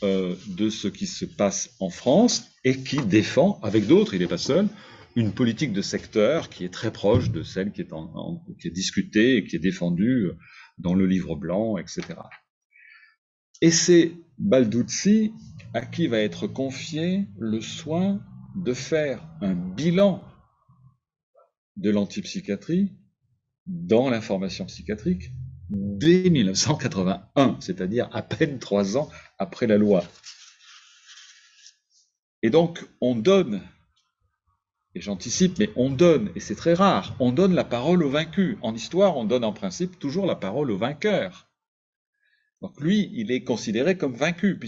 D: de ce qui se passe en France et qui défend, avec d'autres, il n'est pas seul, une politique de secteur qui est très proche de celle qui est discutée et qui est défendue dans le livre blanc, etc. Et c'est Balduzzi à qui va être confié le soin de faire un bilan de l'antipsychiatrie dans l'information psychiatrique dès 1981, c'est-à-dire à peine 3 ans après la loi. Et donc, on donne, et j'anticipe, mais on donne, et c'est très rare, on donne la parole aux vaincus. En histoire, on donne en principe toujours la parole aux vainqueurs. Donc lui, il est considéré comme vaincu,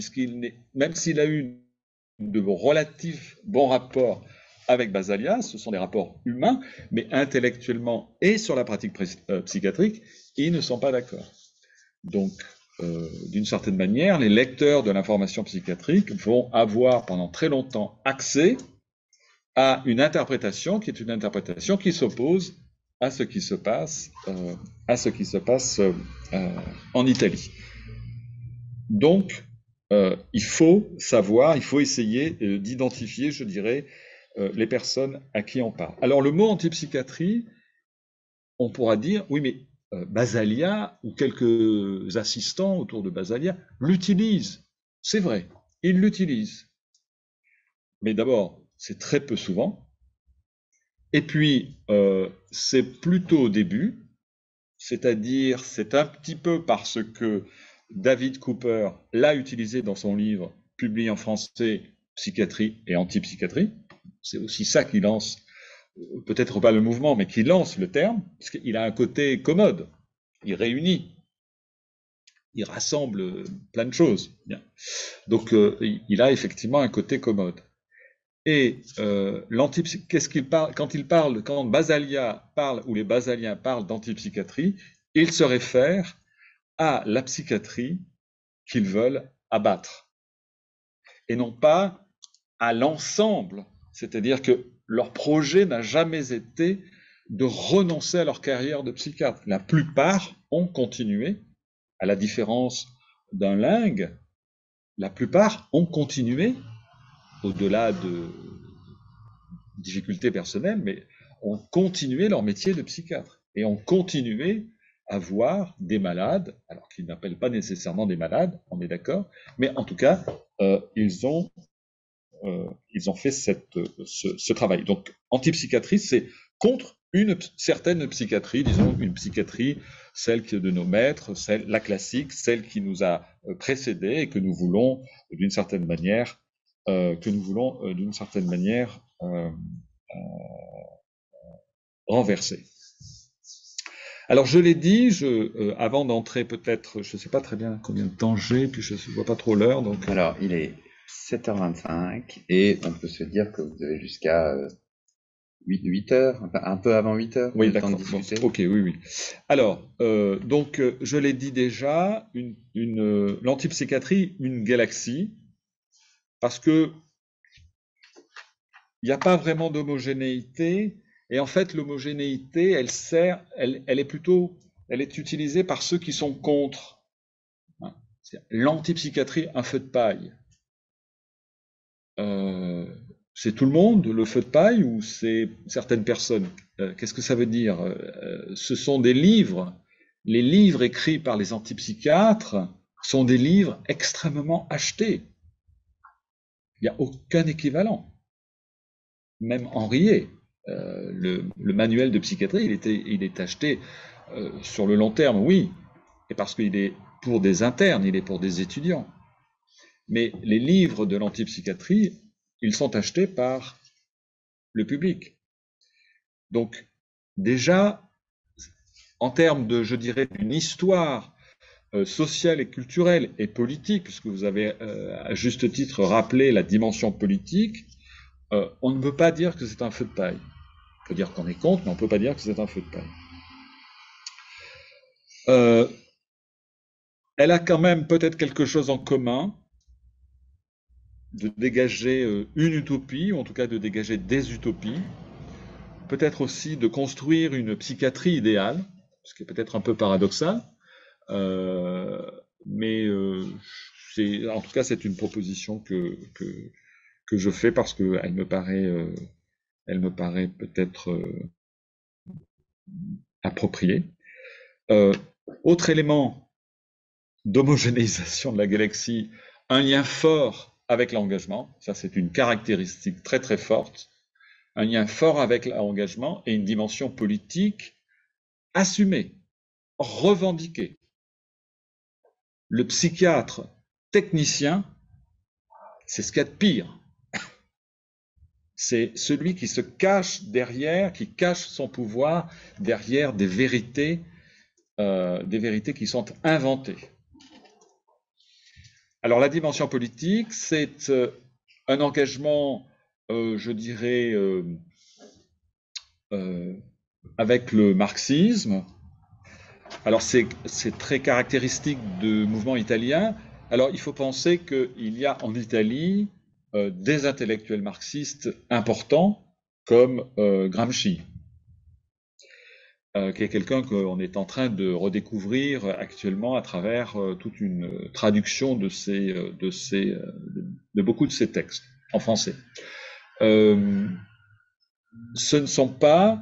D: même s'il a eu de relatifs bons rapports avec Basaglia, ce sont des rapports humains, mais intellectuellement et sur la pratique psychiatrique, ils ne sont pas d'accord. Donc, d'une certaine manière, les lecteurs de l'information psychiatrique vont avoir pendant très longtemps accès à une interprétation qui est une interprétation qui s'oppose à ce qui se passe, en Italie. Donc, il faut savoir, il faut essayer d'identifier, je dirais, les personnes à qui on parle. Alors, le mot antipsychiatrie, on pourra dire, oui, mais Basaglia ou quelques assistants autour de Basaglia l'utilisent. C'est vrai, ils l'utilisent. Mais d'abord, c'est très peu souvent. Et puis, c'est plutôt au début, c'est-à-dire, c'est un petit peu parce que David Cooper l'a utilisé dans son livre, publié en français, Psychiatrie et antipsychiatrie. C'est aussi ça qui lance, peut-être pas le mouvement, mais qui lance le terme, parce qu'il a un côté commode. Il réunit, il rassemble plein de choses. Bien. Donc, il a effectivement un côté commode. Et qu'est-ce qu'il parle quand Basaglia parle ou les Basaliens parlent d'antipsychiatrie, ils se réfèrent à la psychiatrie qu'ils veulent abattre et non pas à l'ensemble, c'est-à-dire que leur projet n'a jamais été de renoncer à leur carrière de psychiatre. La plupart ont continué, à la différence d'un Laing, la plupart ont continué, au-delà de difficultés personnelles, mais ont continué leur métier de psychiatre et ont continué à voir des malades, alors qu'ils n'appellent pas nécessairement des malades, on est d'accord, mais en tout cas, ils ont fait ce travail. Donc, antipsychiatrie, c'est contre une certaine psychiatrie, disons une psychiatrie, celle qui est de nos maîtres, la classique, celle qui nous a précédés et que nous voulons d'une certaine manière, renverser. Alors je l'ai dit, avant d'entrer peut-être, je ne sais pas très bien combien de temps j'ai, puis je ne vois pas trop l'heure. Donc...
C: Alors il est 7h25 et on peut se dire que vous avez jusqu'à 8 heures, enfin, un peu avant 8 heures.
D: Oui, d'accord. Bon, ok, oui. Alors, donc je l'ai dit déjà, l'antipsychiatrie, une galaxie, parce que il n'y a pas vraiment d'homogénéité. Et en fait, l'homogénéité, elle est utilisée par ceux qui sont contre. L'antipsychiatrie, un feu de paille. C'est tout le monde, le feu de paille, ou c'est certaines personnes? Qu'est-ce que ça veut dire? Ce sont des livres. Les livres écrits par les antipsychiatres sont des livres extrêmement achetés. Il n'y a aucun équivalent. Même Henriet. Le manuel de psychiatrie, il est acheté sur le long terme, oui, et parce qu'il est pour des internes, il est pour des étudiants. Mais les livres de l'antipsychiatrie, ils sont achetés par le public. Donc, déjà, en termes de, je dirais, d'une histoire sociale et culturelle et politique, puisque vous avez à juste titre rappelé la dimension politique, on ne peut pas dire que c'est un feu de paille. On peut dire qu'on est contre, mais on ne peut pas dire que c'est un feu de paille. Elle a quand même peut-être quelque chose en commun, de dégager une utopie, ou en tout cas de dégager des utopies, peut-être aussi de construire une psychiatrie idéale, ce qui est peut-être un peu paradoxal, mais en tout cas c'est une proposition que je fais parce qu'elle me paraît peut-être appropriée. Autre élément d'homogénéisation de la galaxie, un lien fort avec l'engagement, ça c'est une caractéristique très très forte, un lien fort avec l'engagement et une dimension politique assumée, revendiquée. Le psychiatre technicien, c'est ce qu'il y a de pire. C'est celui qui se cache derrière, qui cache son pouvoir derrière des vérités qui sont inventées. Alors la dimension politique, c'est un engagement, je dirais, avec le marxisme. Alors c'est très caractéristique du mouvement italien. Alors il faut penser qu'il y a en Italie des intellectuels marxistes importants comme Gramsci, qui est quelqu'un qu'on est en train de redécouvrir actuellement à travers toute une traduction de beaucoup de ses textes en français. Ce ne sont pas,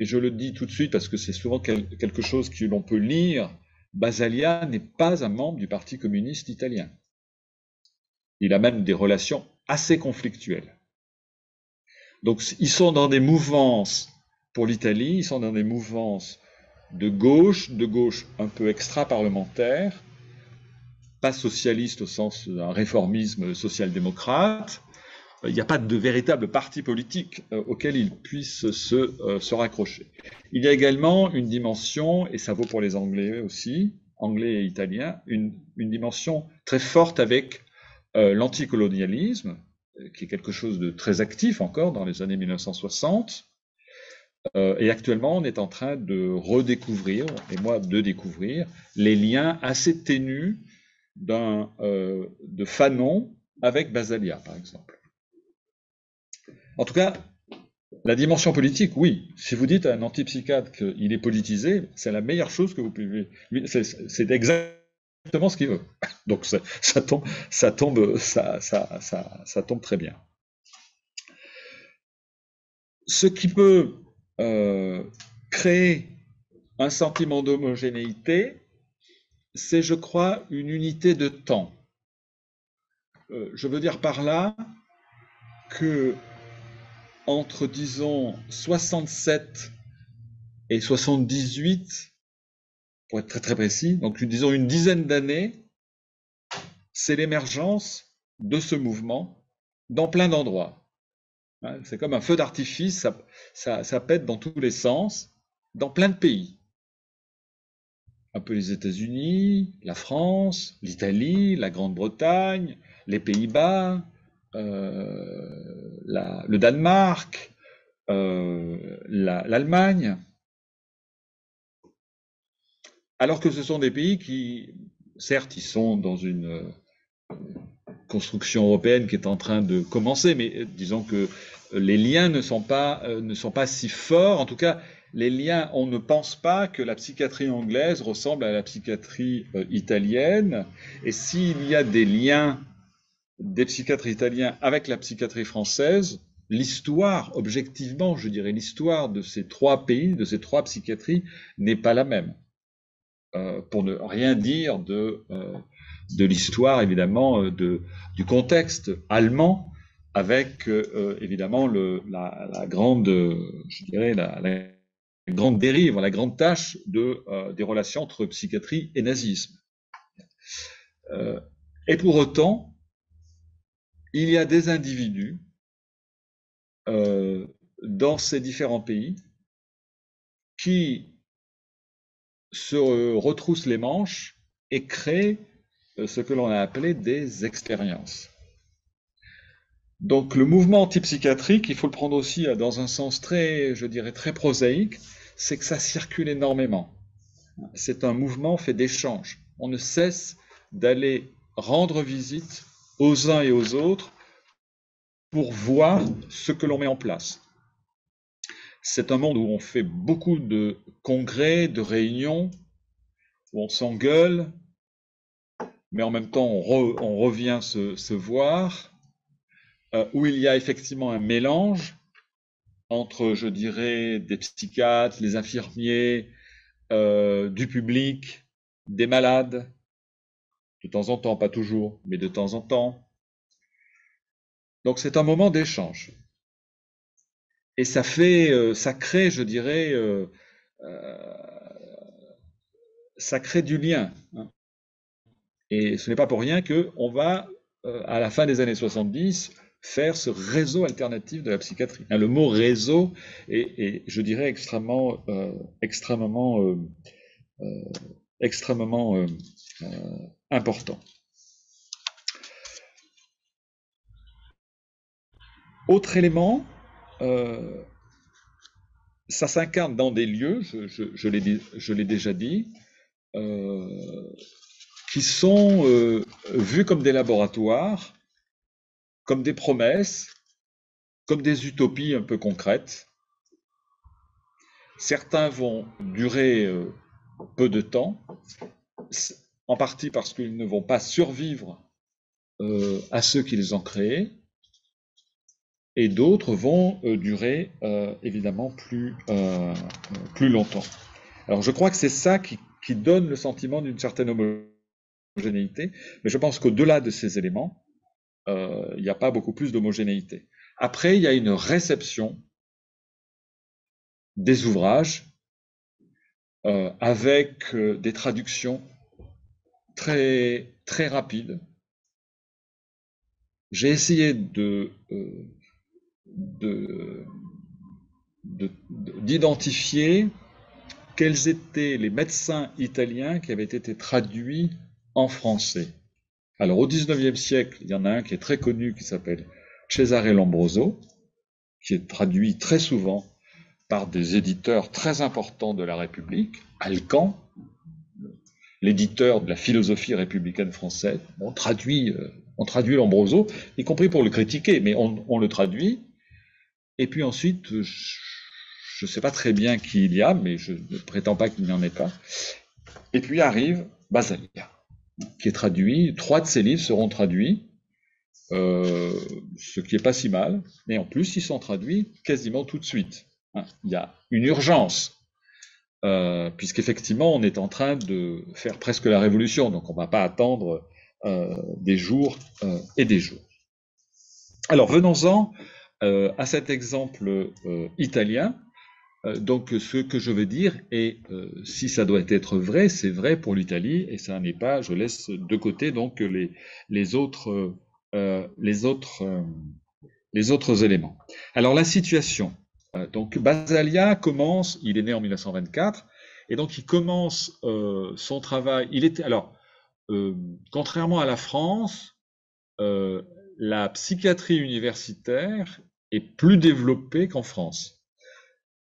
D: et je le dis tout de suite parce que c'est souvent quelque chose que l'on peut lire, Basaglia n'est pas un membre du Parti communiste italien. Il a même des relations assez conflictuelles. Donc ils sont dans des mouvances, pour l'Italie, ils sont dans des mouvances de gauche un peu extra-parlementaire, pas socialiste au sens d'un réformisme social-démocrate. Il n'y a pas de véritable parti politique auquel ils puissent se raccrocher. Il y a également une dimension, et ça vaut pour les Anglais aussi, Anglais et Italiens, une dimension très forte avec l'anticolonialisme, qui est quelque chose de très actif encore dans les années 1960. Et actuellement, on est en train de redécouvrir, et moi de découvrir, les liens assez ténus de Fanon avec Basaglia, par exemple. En tout cas, la dimension politique, oui. Si vous dites à un antipsychiatre qu'il est politisé, c'est la meilleure chose que vous pouvez... C'est exactement ce qu'il veut. Donc ça tombe très bien. Ce qui peut créer un sentiment d'homogénéité, c'est, je crois, une unité de temps. Je veux dire par là que entre, disons, 67 et 78, pour être très très précis, donc disons une dizaine d'années, c'est l'émergence de ce mouvement dans plein d'endroits. C'est comme un feu d'artifice, ça pète dans tous les sens, dans plein de pays. Un peu les États-Unis, la France, l'Italie, la Grande-Bretagne, les Pays-Bas, le Danemark, l'Allemagne. Alors que ce sont des pays qui, certes, ils sont dans une construction européenne qui est en train de commencer, mais disons que les liens ne sont pas si forts. En tout cas, les liens, on ne pense pas que la psychiatrie anglaise ressemble à la psychiatrie italienne. Et s'il y a des liens des psychiatres italiens avec la psychiatrie française, l'histoire, objectivement, je dirais, l'histoire de ces trois pays, de ces trois psychiatries, n'est pas la même. Pour ne rien dire de l'histoire, évidemment, du contexte allemand, avec évidemment la grande, je dirais, la grande dérive, la grande tâche des relations entre psychiatrie et nazisme. Et pour autant, il y a des individus dans ces différents pays qui se retroussent les manches et créent ce que l'on a appelé des expériences. Donc le mouvement antipsychiatrique, il faut le prendre aussi dans un sens très, je dirais, très prosaïque, c'est que ça circule énormément. C'est un mouvement fait d'échanges. On ne cesse d'aller rendre visite aux uns et aux autres pour voir ce que l'on met en place. C'est un monde où on fait beaucoup de congrès, de réunions, où on s'engueule, mais en même temps on revient se voir, où il y a effectivement un mélange entre, je dirais, des psychiatres, les infirmiers, du public, des malades, de temps en temps, pas toujours, mais de temps en temps. Donc c'est un moment d'échange. Et ça crée, je dirais, ça crée du lien. Hein. Et ce n'est pas pour rien qu'on va, à la fin des années 70, faire ce réseau alternatif de la psychiatrie. Hein, le mot réseau est je dirais, extrêmement important. Autre élément, ça s'incarne dans des lieux, je l'ai déjà dit, qui sont vus comme des laboratoires, comme des promesses, comme des utopies un peu concrètes. Certains vont durer peu de temps, en partie parce qu'ils ne vont pas survivre à ceux qui les ont créés, et d'autres vont durer évidemment plus longtemps. Alors je crois que c'est ça qui donne le sentiment d'une certaine homogénéité, mais je pense qu'au-delà de ces éléments, il n'y a pas beaucoup plus d'homogénéité. Après, il y a une réception des ouvrages avec des traductions très, très rapides. J'ai essayé d'identifier quels étaient les médecins italiens qui avaient été traduits en français. Alors au XIXe siècle, il y en a un qui est très connu qui s'appelle Cesare Lombroso, qui est traduit très souvent par des éditeurs très importants de la République, Alcan, l'éditeur de la philosophie républicaine française. On traduit Lombroso, y compris pour le critiquer, mais on le traduit. Et puis ensuite, je ne sais pas très bien qui il y a, mais je ne prétends pas qu'il n'y en ait pas. Et puis arrive Basaglia, qui est traduit. 3 de ses livres seront traduits, ce qui n'est pas si mal. Mais en plus, ils sont traduits quasiment tout de suite. Hein. Il y a une urgence, puisqu'effectivement, on est en train de faire presque la révolution. Donc, on ne va pas attendre des jours et des jours. Alors, venons-en à cet exemple italien. Donc, ce que je veux dire, et si ça doit être vrai, c'est vrai pour l'Italie, et ça n'est pas, je laisse de côté donc les autres éléments. Alors, la situation. Donc, Basaglia commence, il est né en 1924, et donc il commence son travail. Contrairement à la France, la psychiatrie universitaire est plus développée qu'en France.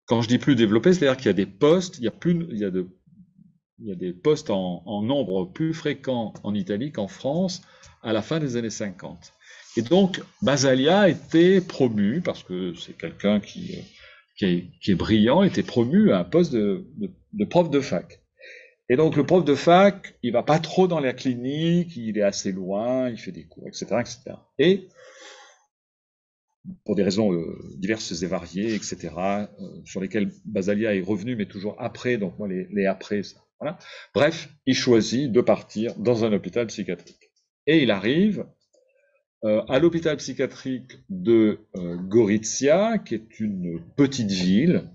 D: Quand je dis plus développée, c'est-à-dire qu'il y a des postes, il y a des postes en nombre plus fréquent en Italie qu'en France à la fin des années 50. Et donc, Basaglia a été promu, parce que c'est quelqu'un qui est brillant, était promu à un poste de prof de fac. Et donc, le prof de fac, il va pas trop dans la clinique, il est assez loin, il fait des cours, etc., etc. Et, pour des raisons diverses et variées, etc., sur lesquelles Basaglia est revenu, mais toujours après, donc moi, les après, ça, voilà. Bref, il choisit de partir dans un hôpital psychiatrique. Et il arrive à l'hôpital psychiatrique de Gorizia, qui est une petite ville,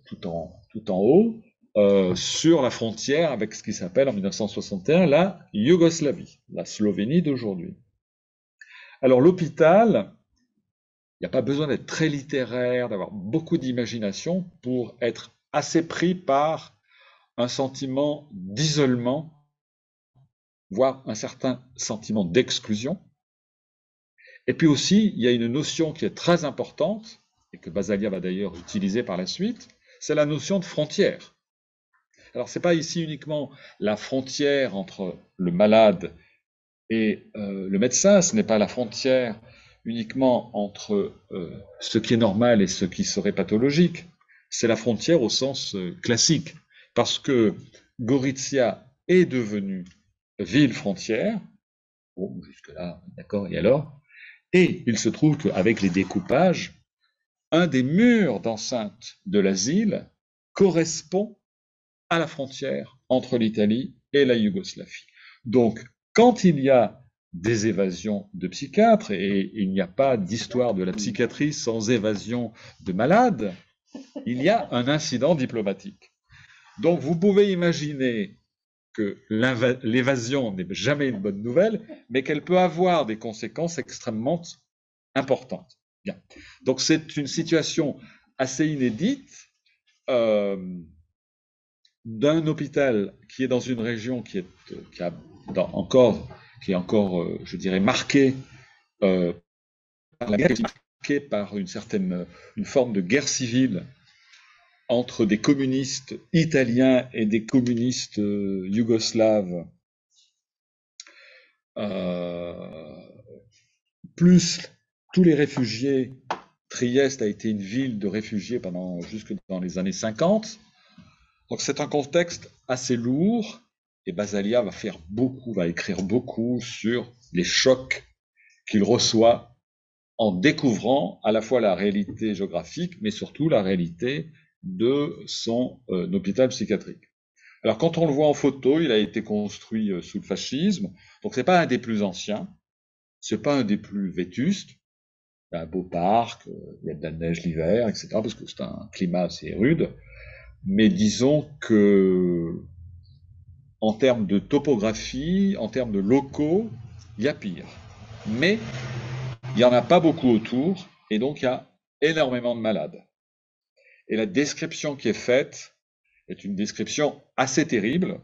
D: tout en haut, sur la frontière avec ce qui s'appelle en 1961 la Yougoslavie, la Slovénie d'aujourd'hui. Alors l'hôpital, il n'y a pas besoin d'être très littéraire, d'avoir beaucoup d'imagination pour être assez pris par un sentiment d'isolement, voire un certain sentiment d'exclusion. Et puis aussi, il y a une notion qui est très importante, et que Basaglia va d'ailleurs utiliser par la suite, c'est la notion de frontière. Alors, ce n'est pas ici uniquement la frontière entre le malade et le médecin, ce n'est pas la frontière uniquement entre ce qui est normal et ce qui serait pathologique, c'est la frontière au sens classique, parce que Gorizia est devenue ville frontière, bon, jusque-là, d'accord, et alors? Et il se trouve qu'avec les découpages, un des murs d'enceinte de l'asile correspond à la frontière entre l'Italie et la Yougoslavie. Donc, quand il y a des évasions de psychiatres, et il n'y a pas d'histoire de la psychiatrie sans évasion de malades, il y a un incident diplomatique. Donc, vous pouvez imaginer que l'évasion n'est jamais une bonne nouvelle, mais qu'elle peut avoir des conséquences extrêmement importantes. Bien. Donc, c'est une situation assez inédite d'un hôpital qui est dans une région qui est encore, je dirais, marquée par la guerre, marquée par une forme de guerre civile entre des communistes italiens et des communistes yougoslaves, plus tous les réfugiés. Trieste a été une ville de réfugiés jusque dans les années 50. Donc c'est un contexte assez lourd, et Basaglia va écrire beaucoup sur les chocs qu'il reçoit en découvrant à la fois la réalité géographique, mais surtout la réalité de son hôpital psychiatrique. Alors quand on le voit en photo, il a été construit sous le fascisme, donc c'est pas un des plus anciens, c'est pas un des plus vétustes. Il y a un beau parc, il y a de la neige l'hiver, etc., parce que c'est un climat assez rude. Mais disons que, en termes de topographie, en termes de locaux, il y a pire. Mais il n'y en a pas beaucoup autour, et donc il y a énormément de malades. Et la description qui est faite est une description assez terrible,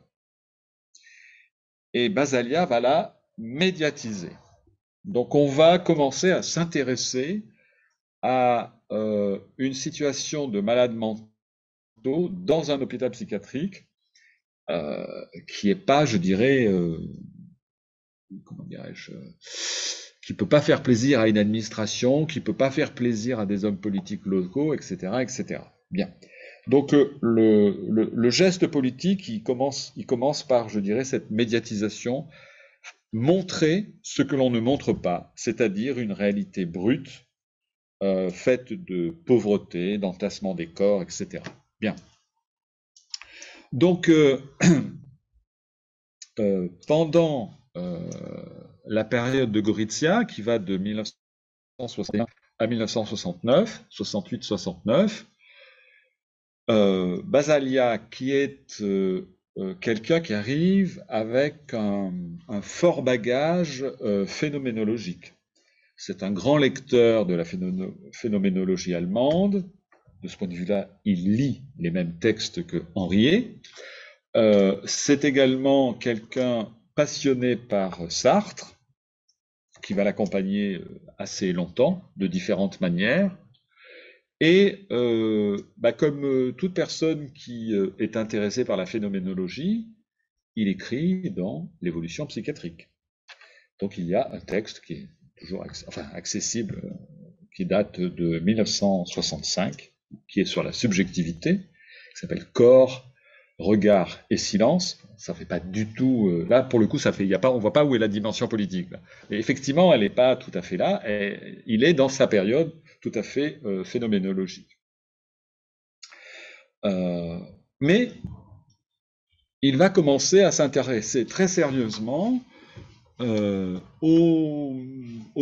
D: et Basaglia va la médiatiser. Donc on va commencer à s'intéresser à une situation de malades mentaux dans un hôpital psychiatrique qui n'est pas, je dirais, comment dirais-je, qui peut pas faire plaisir à une administration, qui peut pas faire plaisir à des hommes politiques locaux, etc., etc. Bien. Donc le geste politique, il commence par, je dirais, cette médiatisation, montrer ce que l'on ne montre pas, c'est-à-dire une réalité brute, faite de pauvreté, d'entassement des corps, etc. Bien. Donc, pendant la période de Gorizia, qui va de 1961 à 1969, 68-69, Basaglia, qui est quelqu'un qui arrive avec un fort bagage phénoménologique. C'est un grand lecteur de la phénoménologie allemande. De ce point de vue-là, il lit les mêmes textes que Henriet. C'est également quelqu'un passionné par Sartre, qui va l'accompagner assez longtemps, de différentes manières. Et comme toute personne qui est intéressée par la phénoménologie, il écrit dans l'évolution psychiatrique. Donc il y a un texte qui est toujours accessible, qui date de 1965, qui est sur la subjectivité, qui s'appelle Corps, regard et silence. Ça fait pas du tout là pour le coup, on voit pas où est la dimension politique là. Et effectivement, elle n'est pas tout à fait là. Il est dans sa période tout à fait phénoménologique. Mais il va commencer à s'intéresser très sérieusement aux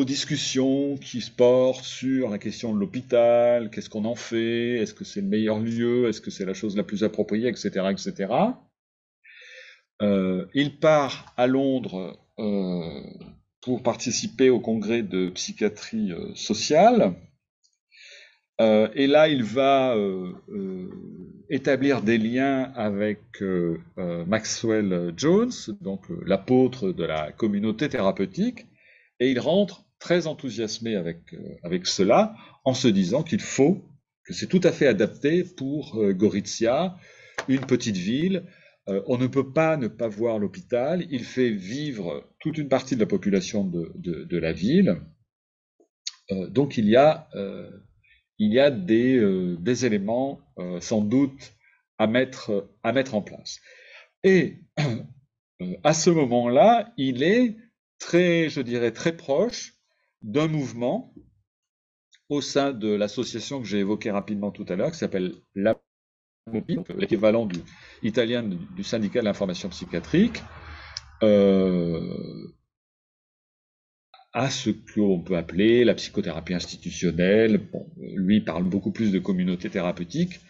D: discussions qui se portent sur la question de l'hôpital, qu'est-ce qu'on en fait, est-ce que c'est le meilleur lieu, est-ce que c'est la chose la plus appropriée, etc., etc. Il part à Londres pour participer au congrès de psychiatrie sociale. Et là, il va établir des liens avec Maxwell Jones, donc l'apôtre de la communauté thérapeutique, et il rentre très enthousiasmé avec cela, en se disant que c'est tout à fait adapté pour Gorizia, une petite ville. On ne peut pas ne pas voir l'hôpital. Il fait vivre toute une partie de la population de la ville. Donc il y a des éléments sans doute à mettre en place. Et à ce moment-là, il est je dirais, très proche d'un mouvement au sein de l'association que j'ai évoquée rapidement tout à l'heure, qui s'appelle l'AMOPIP, l'équivalent italien du syndicat de l'information psychiatrique, à ce qu'on peut appeler la psychothérapie institutionnelle. Bon, lui parle beaucoup plus de communauté thérapeutique,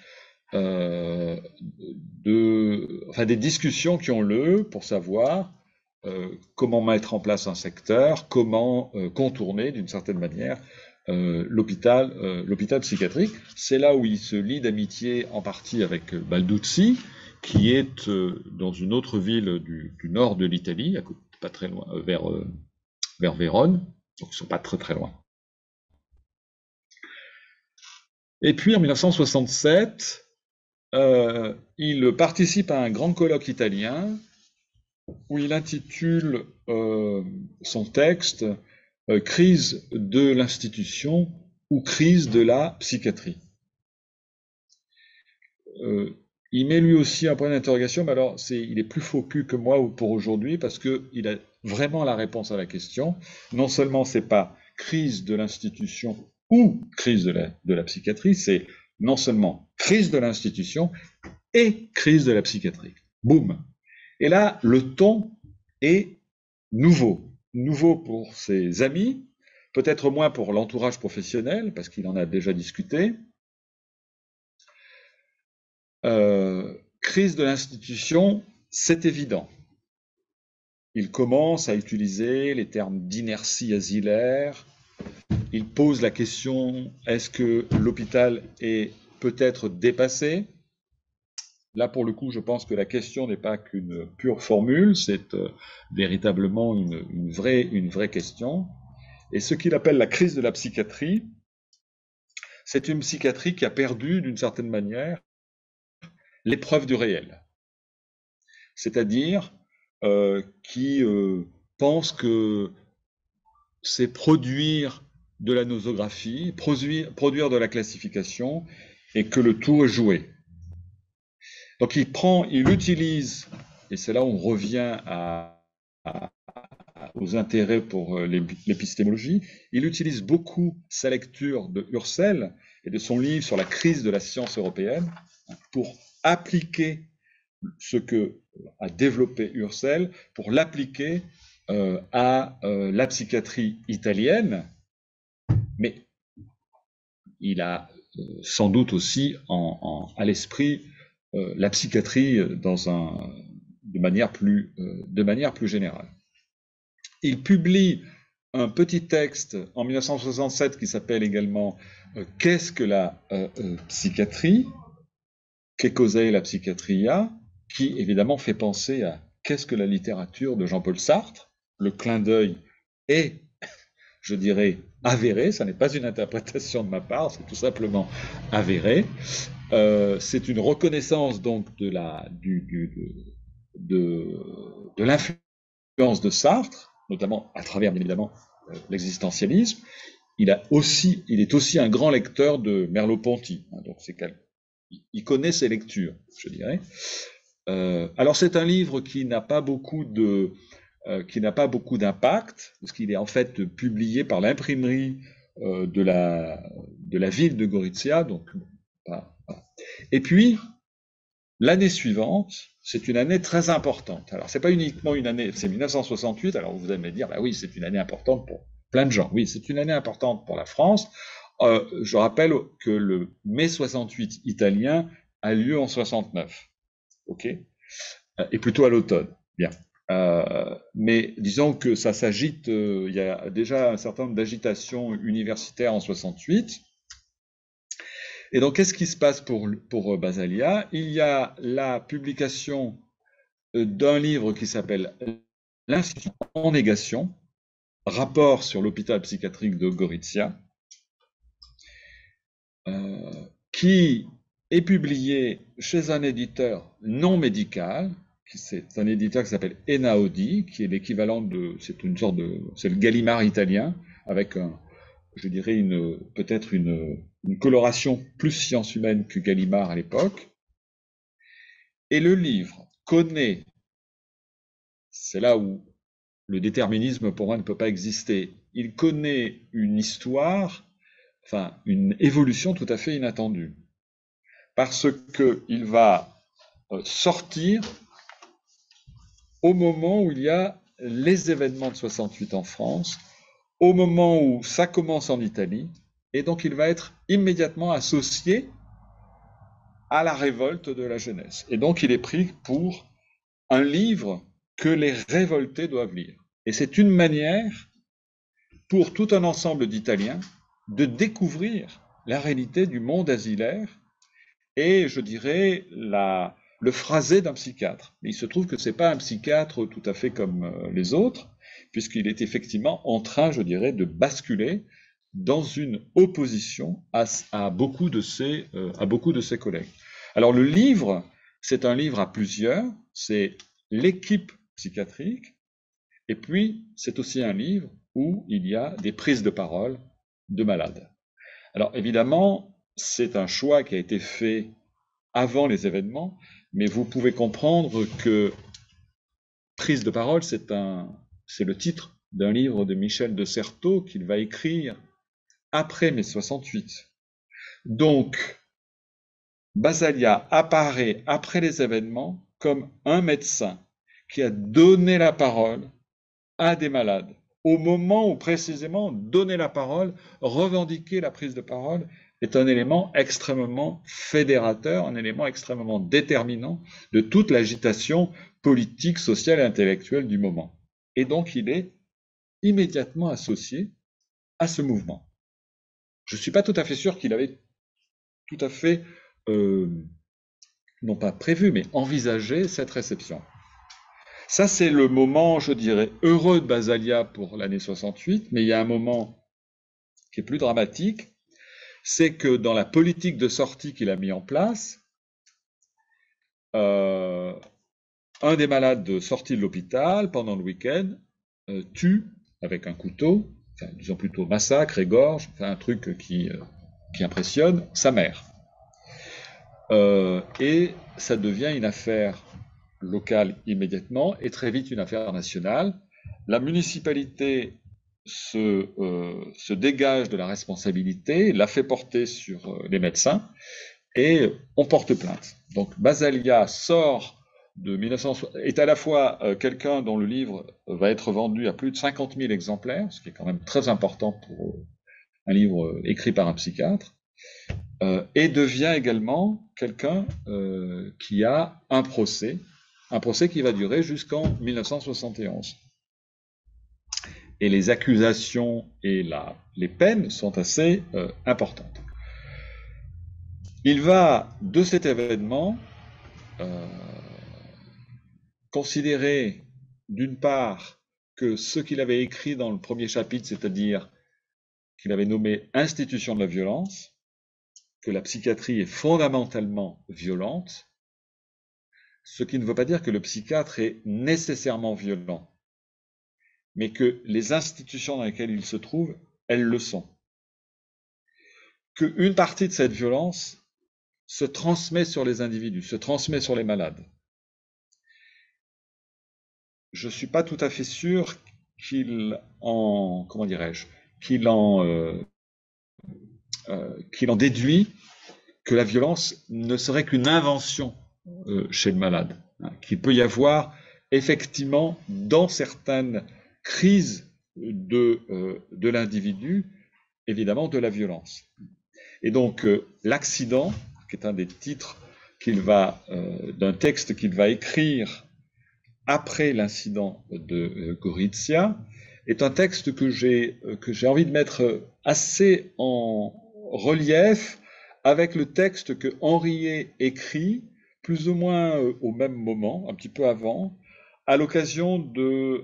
D: des discussions qui ont lieu pour savoir comment mettre en place un secteur, comment contourner d'une certaine manière l'hôpital psychiatrique. C'est là où il se lie d'amitié en partie avec Balduzzi, qui est dans une autre ville du nord de l'Italie, pas très loin, vers Vérone, donc ils ne sont pas très très loin. Et puis en 1967, il participe à un grand colloque italien où il intitule son texte Crise de l'institution ou crise de la psychiatrie. Il met lui aussi un point d'interrogation, mais alors il est plus focus que moi pour aujourd'hui parce qu'il a vraiment la réponse à la question. Non seulement c'est pas crise de l'institution ou crise de la psychiatrie, c'est non seulement crise de l'institution et crise de la psychiatrie. Boum. Et là, le ton est nouveau. Nouveau pour ses amis, peut-être moins pour l'entourage professionnel, parce qu'il en a déjà discuté. Crise de l'institution, c'est évident. Il commence à utiliser les termes d'inertie asilaire. Il pose la question, est-ce que l'hôpital est peut-être dépassé? Là, pour le coup, je pense que la question n'est pas qu'une pure formule, c'est véritablement une vraie question. Et ce qu'il appelle la crise de la psychiatrie, c'est une psychiatrie qui a perdu, d'une certaine manière, l'épreuve du réel. C'est-à-dire qui pense que c'est produire de la nosographie, produire de la classification, et que le tour est joué. Donc il utilise, et c'est là où on revient aux intérêts pour l'épistémologie, il utilise beaucoup sa lecture de Husserl et de son livre sur la crise de la science européenne pour appliquer ce que a développé Husserl, pour l'appliquer à la psychiatrie italienne, mais il a sans doute aussi à l'esprit la psychiatrie de manière plus générale. Il publie un petit texte en 1967 qui s'appelle également Qu'est-ce que la psychiatrie? Che cos'è la psychiatria? Qui évidemment fait penser à Qu'est-ce que la littérature de Jean-Paul Sartre? Le clin d'œil est, je dirais, avéré, ça n'est pas une interprétation de ma part, c'est tout simplement avéré. C'est une reconnaissance donc de l'influence de Sartre, notamment à travers bien évidemment l'existentialisme. Il est aussi un grand lecteur de Merleau-Ponty, hein, donc il connaît ses lectures, je dirais. Alors c'est un livre qui n'a pas beaucoup d'impact, parce qu'il est en fait publié par l'imprimerie de la ville de Gorizia, donc. Et puis, l'année suivante, c'est une année très importante. Alors, c'est pas uniquement une année, c'est 1968, alors vous allez me dire, bah oui, c'est une année importante pour plein de gens. Oui, c'est une année importante pour la France. Je rappelle que le mai 68 italien a lieu en 69. OK? Et plutôt à l'automne. Bien. Mais disons que ça s'agite, il y a déjà un certain nombre d'agitations universitaires en 68. Et donc, qu'est-ce qui se passe pour Basaglia? Il y a la publication d'un livre qui s'appelle L'Institution en négation, rapport sur l'hôpital psychiatrique de Gorizia, qui est publié chez un éditeur non médical. C'est un éditeur qui s'appelle Einaudi, qui est l'équivalent de, c'est une sorte de, c'est le Gallimard italien, avec je dirais peut-être une coloration plus science humaine que Gallimard à l'époque. Et le livre connaît, c'est là où le déterminisme pour moi ne peut pas exister, il connaît une histoire, enfin une évolution tout à fait inattendue, parce qu'il va sortir au moment où il y a les événements de 68 en France, au moment où ça commence en Italie, et donc il va être immédiatement associé à la révolte de la jeunesse. Et donc il est pris pour un livre que les révoltés doivent lire. Et c'est une manière pour tout un ensemble d'Italiens de découvrir la réalité du monde asilaire et, je dirais, le phrasé d'un psychiatre. Mais il se trouve que ce n'est pas un psychiatre tout à fait comme les autres, puisqu'il est effectivement en train, je dirais, de basculer dans une opposition à beaucoup de ses collègues. Alors le livre, c'est un livre à plusieurs, c'est l'équipe psychiatrique, et puis c'est aussi un livre où il y a des prises de parole de malades. Alors évidemment, c'est un choix qui a été fait avant les événements, mais vous pouvez comprendre que prise de parole, c'est le titre d'un livre de Michel de Certeau qu'il va écrire après mai 68. Donc, Basaglia apparaît après les événements comme un médecin qui a donné la parole à des malades. Au moment où précisément donner la parole, revendiquer la prise de parole est un élément extrêmement fédérateur, un élément extrêmement déterminant de toute l'agitation politique, sociale et intellectuelle du moment. Et donc il est immédiatement associé à ce mouvement. Je ne suis pas tout à fait sûr qu'il avait tout à fait, non pas prévu, mais envisagé cette réception. Ça, c'est le moment, je dirais, heureux de Basaglia pour l'année 68, mais il y a un moment qui est plus dramatique, c'est que dans la politique de sortie qu'il a mis en place, un des malades sorti de l'hôpital pendant le week-end tue avec un couteau, enfin, disons plutôt massacre, égorge, enfin, un truc qui impressionne sa mère. Et ça devient une affaire locale immédiatement et très vite une affaire nationale. La municipalité se dégage de la responsabilité, la fait porter sur les médecins et on porte plainte. Donc Basaglia sort de 1960, est à la fois quelqu'un dont le livre va être vendu à plus de 50 000 exemplaires, ce qui est quand même très important pour un livre écrit par un psychiatre, et devient également quelqu'un qui a un procès qui va durer jusqu'en 1971. Et les accusations et les peines sont assez importantes. Il va, de cet événement, considérer, d'une part, que ce qu'il avait écrit dans le premier chapitre, c'est-à-dire qu'il avait nommé institution de la violence, que la psychiatrie est fondamentalement violente, ce qui ne veut pas dire que le psychiatre est nécessairement violent, mais que les institutions dans lesquelles il se trouve, elles le sont. Qu'une partie de cette violence se transmet sur les individus, se transmet sur les malades. Je ne suis pas tout à fait sûr qu'il en déduit que la violence ne serait qu'une invention chez le malade, hein, qu'il peut y avoir effectivement dans certaines crises de l'individu, évidemment de la violence. Et donc l'accident, qui est un des titres d'un texte qu'il va écrire après l'incident de Gorizia, est un texte que j'ai envie de mettre assez en relief avec le texte que Henriet écrit plus ou moins au même moment, un petit peu avant, à l'occasion du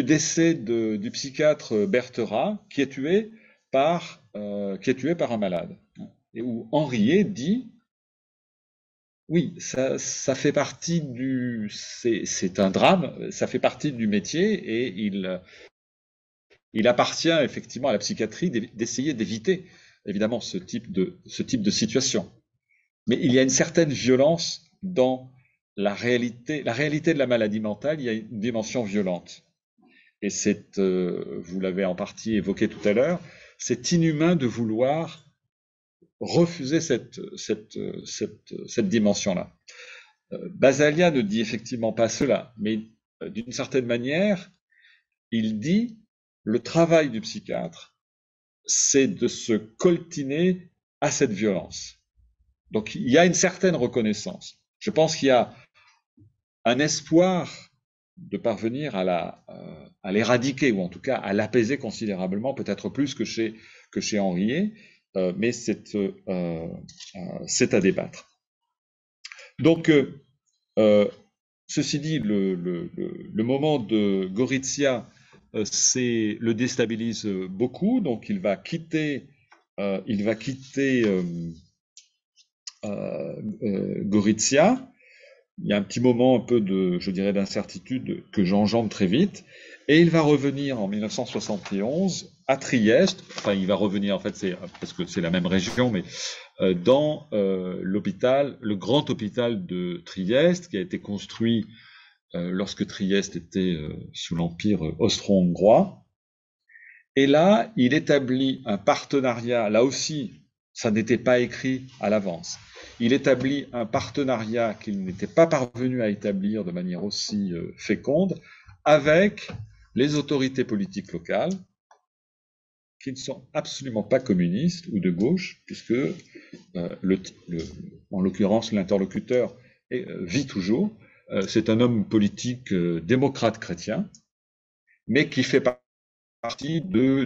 D: décès du psychiatre Bertherat, qui est tué par un malade. Et où Henriet dit, oui, ça fait partie c'est un drame, ça fait partie du métier, et il appartient effectivement à la psychiatrie d'essayer d'éviter évidemment ce type de situation. Mais il y a une certaine violence dans la réalité de la maladie mentale. Il y a une dimension violente. Et vous l'avez en partie évoqué tout à l'heure, c'est inhumain de vouloir refuser cette dimension-là. Basaglia ne dit effectivement pas cela, mais d'une certaine manière, il dit le travail du psychiatre, c'est de se coltiner à cette violence. Donc il y a une certaine reconnaissance. Je pense qu'il y a un espoir de parvenir à l'éradiquer, ou en tout cas à l'apaiser considérablement, peut-être plus que chez Henriet, mais c'est à débattre. Donc, ceci dit, le moment de Gorizia le déstabilise beaucoup, donc il va quitter Gorizia. Il y a un petit moment un peu je dirais, d'incertitude que j'engendre très vite, et il va revenir en 1971 à Trieste. Enfin, il va revenir, en fait, parce que c'est la même région, mais dans le grand hôpital de Trieste, qui a été construit lorsque Trieste était sous l'Empire austro-hongrois. Et là, il établit un partenariat, là aussi, ça n'était pas écrit à l'avance. Il établit un partenariat qu'il n'était pas parvenu à établir de manière aussi féconde avec les autorités politiques locales, qui ne sont absolument pas communistes ou de gauche, puisque en l'occurrence l'interlocuteur vit toujours. C'est un homme politique démocrate chrétien, mais qui fait partie d'un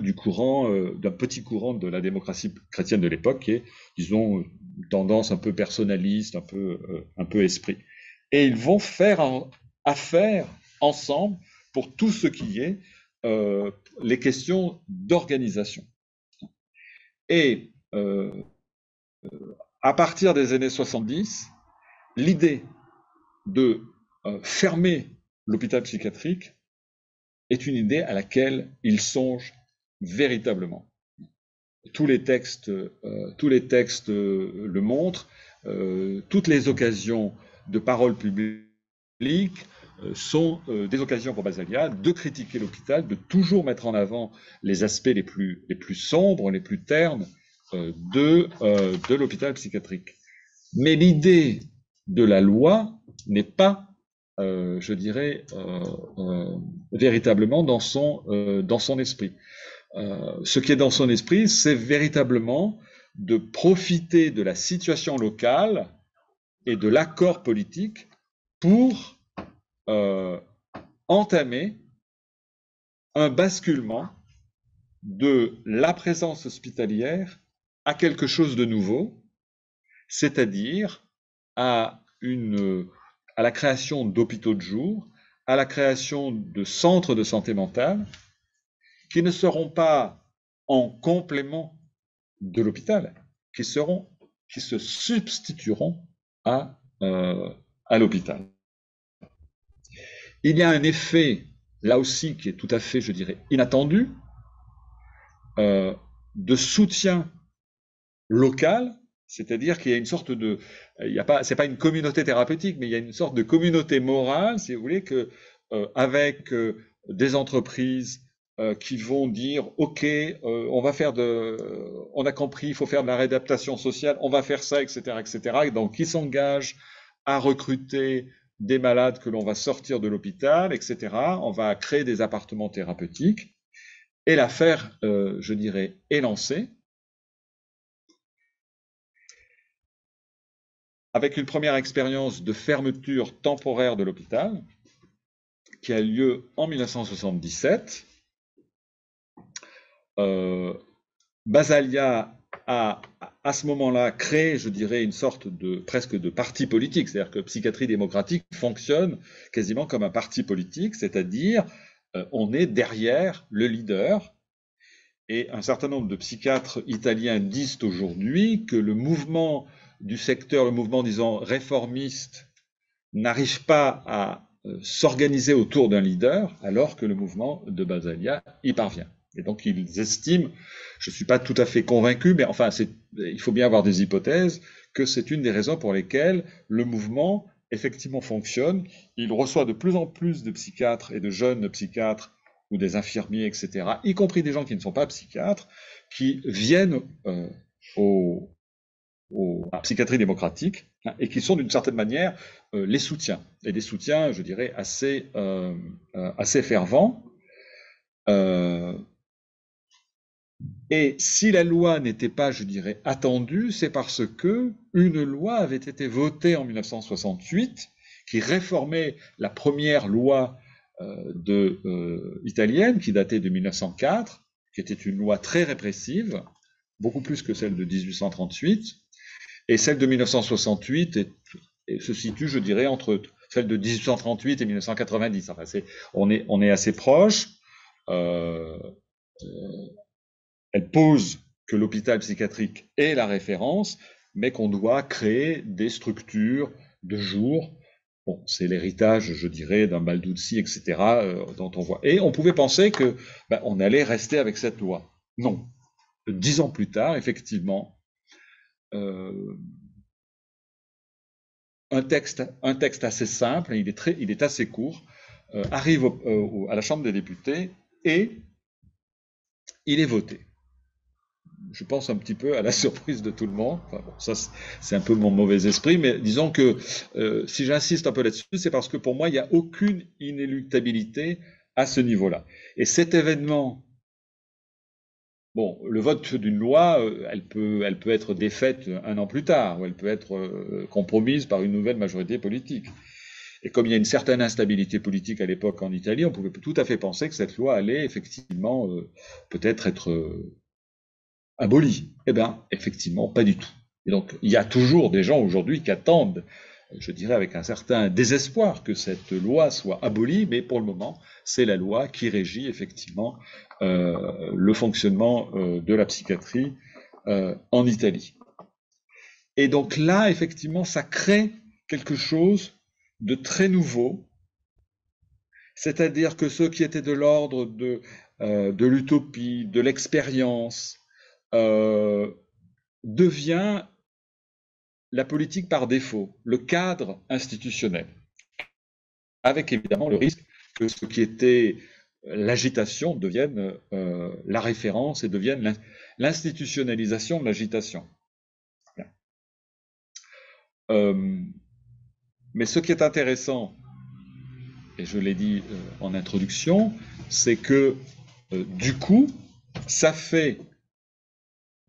D: petit courant de la démocratie chrétienne de l'époque, qui est, disons, une tendance un peu personnaliste, un peu esprit. Et ils vont faire affaire ensemble pour tout ce qui est les questions d'organisation. Et à partir des années 70, l'idée de fermer l'hôpital psychiatrique est une idée à laquelle il songe véritablement. Tous les textes le montrent. Toutes les occasions de parole publique sont des occasions pour Basaglia de critiquer l'hôpital, de toujours mettre en avant les aspects les plus sombres, les plus ternes de l'hôpital psychiatrique. Mais l'idée de la loi n'est pas, je dirais, véritablement dans son esprit. Ce qui est dans son esprit, c'est véritablement de profiter de la situation locale et de l'accord politique pour entamer un basculement de la présence hospitalière à quelque chose de nouveau, c'est-à-dire à la création d'hôpitaux de jour, à la création de centres de santé mentale qui ne seront pas en complément de l'hôpital, qui se substitueront à l'hôpital. Il y a un effet, là aussi, qui est tout à fait, je dirais, inattendu, de soutien local, c'est-à-dire qu'il y a une sorte de, c'est pas une communauté thérapeutique, mais il y a une sorte de communauté morale, si vous voulez, avec des entreprises, qui vont dire OK, on a compris, il faut faire de la réadaptation sociale, on va faire ça, etc., etc. Et donc, qui s'engagent à recruter des malades que l'on va sortir de l'hôpital, etc. On va créer des appartements thérapeutiques. Et l'affaire, je dirais, est lancée, avec une première expérience de fermeture temporaire de l'hôpital qui a lieu en 1977. Basalia a, à ce moment-là, créé, je dirais, une sorte de presque de parti politique, c'est-à-dire que Psychiatrie démocratique fonctionne quasiment comme un parti politique, c'est-à-dire on est derrière le leader. Et un certain nombre de psychiatres italiens disent aujourd'hui que le mouvement du secteur, le mouvement, disons, réformiste, n'arrive pas à s'organiser autour d'un leader, alors que le mouvement de Basalia y parvient. Et donc ils estiment, je ne suis pas tout à fait convaincu, mais enfin il faut bien avoir des hypothèses, que c'est une des raisons pour lesquelles le mouvement effectivement fonctionne. Il reçoit de plus en plus de psychiatres et de jeunes psychiatres ou des infirmiers, etc., y compris des gens qui ne sont pas psychiatres, qui viennent à la psychiatrie démocratique, hein, et qui sont d'une certaine manière les soutiens, et des soutiens, je dirais, assez fervents. Et si la loi n'était pas, je dirais, attendue, c'est parce que une loi avait été votée en 1968 qui réformait la première loi italienne qui datait de 1904, qui était une loi très répressive, beaucoup plus que celle de 1838, et celle de 1968 se situe, je dirais, entre celle de 1838 et 1990. Enfin, on est assez proche. Elle pose que l'hôpital psychiatrique est la référence, mais qu'on doit créer des structures de jour. Bon, c'est l'héritage, je dirais, d'un Balduzzi, etc., dont on voit. Et on pouvait penser que on allait rester avec cette loi. Non. 10 ans plus tard, effectivement, un texte assez simple, il est assez court, arrive à la Chambre des députés et il est voté. Je pense un petit peu à la surprise de tout le monde. Enfin, bon, ça, c'est un peu mon mauvais esprit, mais disons que si j'insiste un peu là-dessus, c'est parce que pour moi, il n'y a aucune inéluctabilité à ce niveau-là. Et cet événement, bon, le vote d'une loi, elle peut être défaite un an plus tard, ou elle peut être compromise par une nouvelle majorité politique. Et comme il y a une certaine instabilité politique à l'époque en Italie, on pouvait tout à fait penser que cette loi allait effectivement peut-être être abolie. Eh bien, effectivement, pas du tout. Et donc, il y a toujours des gens aujourd'hui qui attendent, je dirais avec un certain désespoir, que cette loi soit abolie, mais pour le moment, c'est la loi qui régit effectivement le fonctionnement de la psychiatrie en Italie. Et donc là, effectivement, ça crée quelque chose de très nouveau, c'est-à-dire que ceux qui étaient de l'ordre de l'utopie, de l'expérience, devient la politique par défaut, le cadre institutionnel, avec évidemment le risque que ce qui était l'agitation devienne la référence et devienne l'institutionnalisation de l'agitation. Mais ce qui est intéressant, et je l'ai dit en introduction, c'est que du coup, ça fait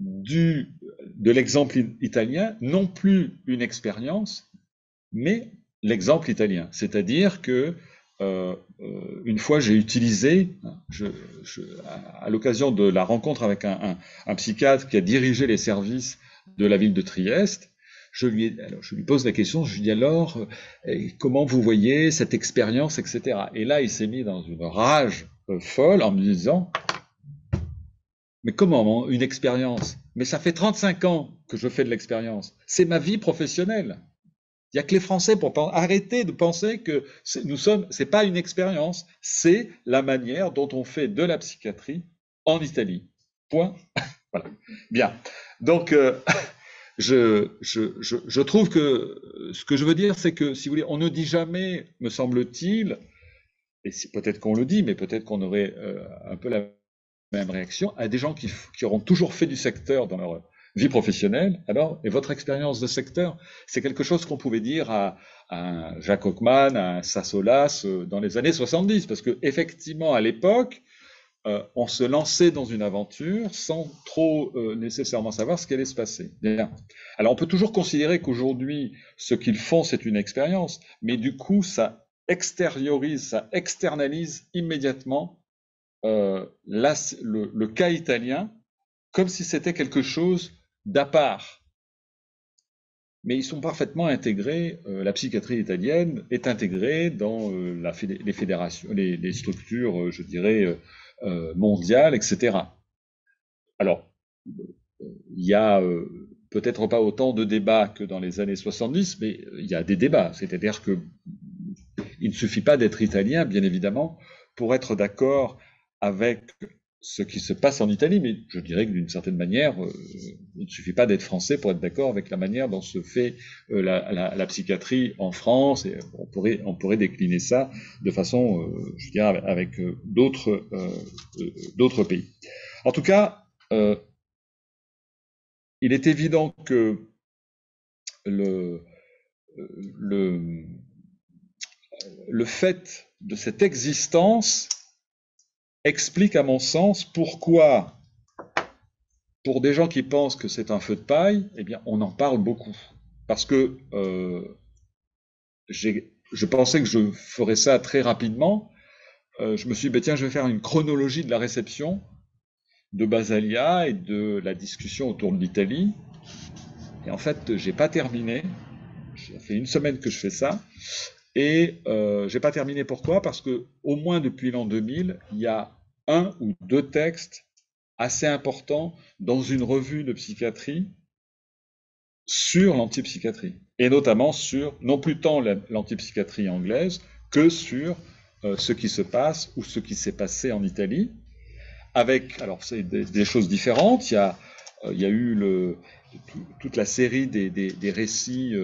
D: de l'exemple italien non plus une expérience, mais l'exemple italien. C'est-à-dire que une fois j'ai utilisé, à l'occasion de la rencontre avec un psychiatre qui a dirigé les services de la ville de Trieste, je lui pose la question, je lui dis alors, comment vous voyez cette expérience, etc. Et là, il s'est mis dans une rage folle en me disant, mais comment une expérience? Mais ça fait 35 ans que je fais de l'expérience. C'est ma vie professionnelle. Il n'y a que les Français pour arrêter de penser que c'est pas une expérience, c'est la manière dont on fait de la psychiatrie en Italie. Point. Voilà. Bien. Donc, je trouve que ce que je veux dire, c'est que, si vous voulez, on ne dit jamais, me semble-t-il, et peut-être qu'on le dit, mais peut-être qu'on aurait un peu la même réaction, à des gens qui auront toujours fait du secteur dans leur vie professionnelle. Alors, et votre expérience de secteur, c'est quelque chose qu'on pouvait dire à un Jacques Hockman, à un Sassolas dans les années 70, parce que effectivement, à l'époque, on se lançait dans une aventure sans trop nécessairement savoir ce qui allait se passer. Bien. Alors, on peut toujours considérer qu'aujourd'hui, ce qu'ils font, c'est une expérience, mais du coup, ça extériorise, ça externalise immédiatement le cas italien comme si c'était quelque chose d'à part. Mais ils sont parfaitement intégrés, la psychiatrie italienne est intégrée dans les fédérations, les structures, je dirais, mondiales, etc. Alors, il y a peut-être pas autant de débats que dans les années 70, mais il y a des débats. C'est-à-dire que il ne suffit pas d'être italien, bien évidemment, pour être d'accord avec ce qui se passe en Italie, mais je dirais que d'une certaine manière, il ne suffit pas d'être français pour être d'accord avec la manière dont se fait la psychiatrie en France, et on pourrait décliner ça de façon, je dirais, avec d'autres pays. En tout cas, il est évident que le fait de cette existence explique, à mon sens, pourquoi, pour des gens qui pensent que c'est un feu de paille, eh bien, on en parle beaucoup. Parce que je pensais que je ferais ça très rapidement. Je me suis dit, tiens, je vais faire une chronologie de la réception de Basaglia et de la discussion autour de l'Italie. Et en fait, j'ai pas terminé. Ça fait une semaine que je fais ça. Et j'ai pas terminé. Pourquoi? Parce que au moins depuis l'an 2000, il y a un ou deux textes assez importants dans une revue de psychiatrie sur l'antipsychiatrie, et notamment sur, non plus tant l'antipsychiatrie anglaise, que sur ce qui se passe ou ce qui s'est passé en Italie, avec, alors c'est des choses différentes, il y a eu toute la série des récits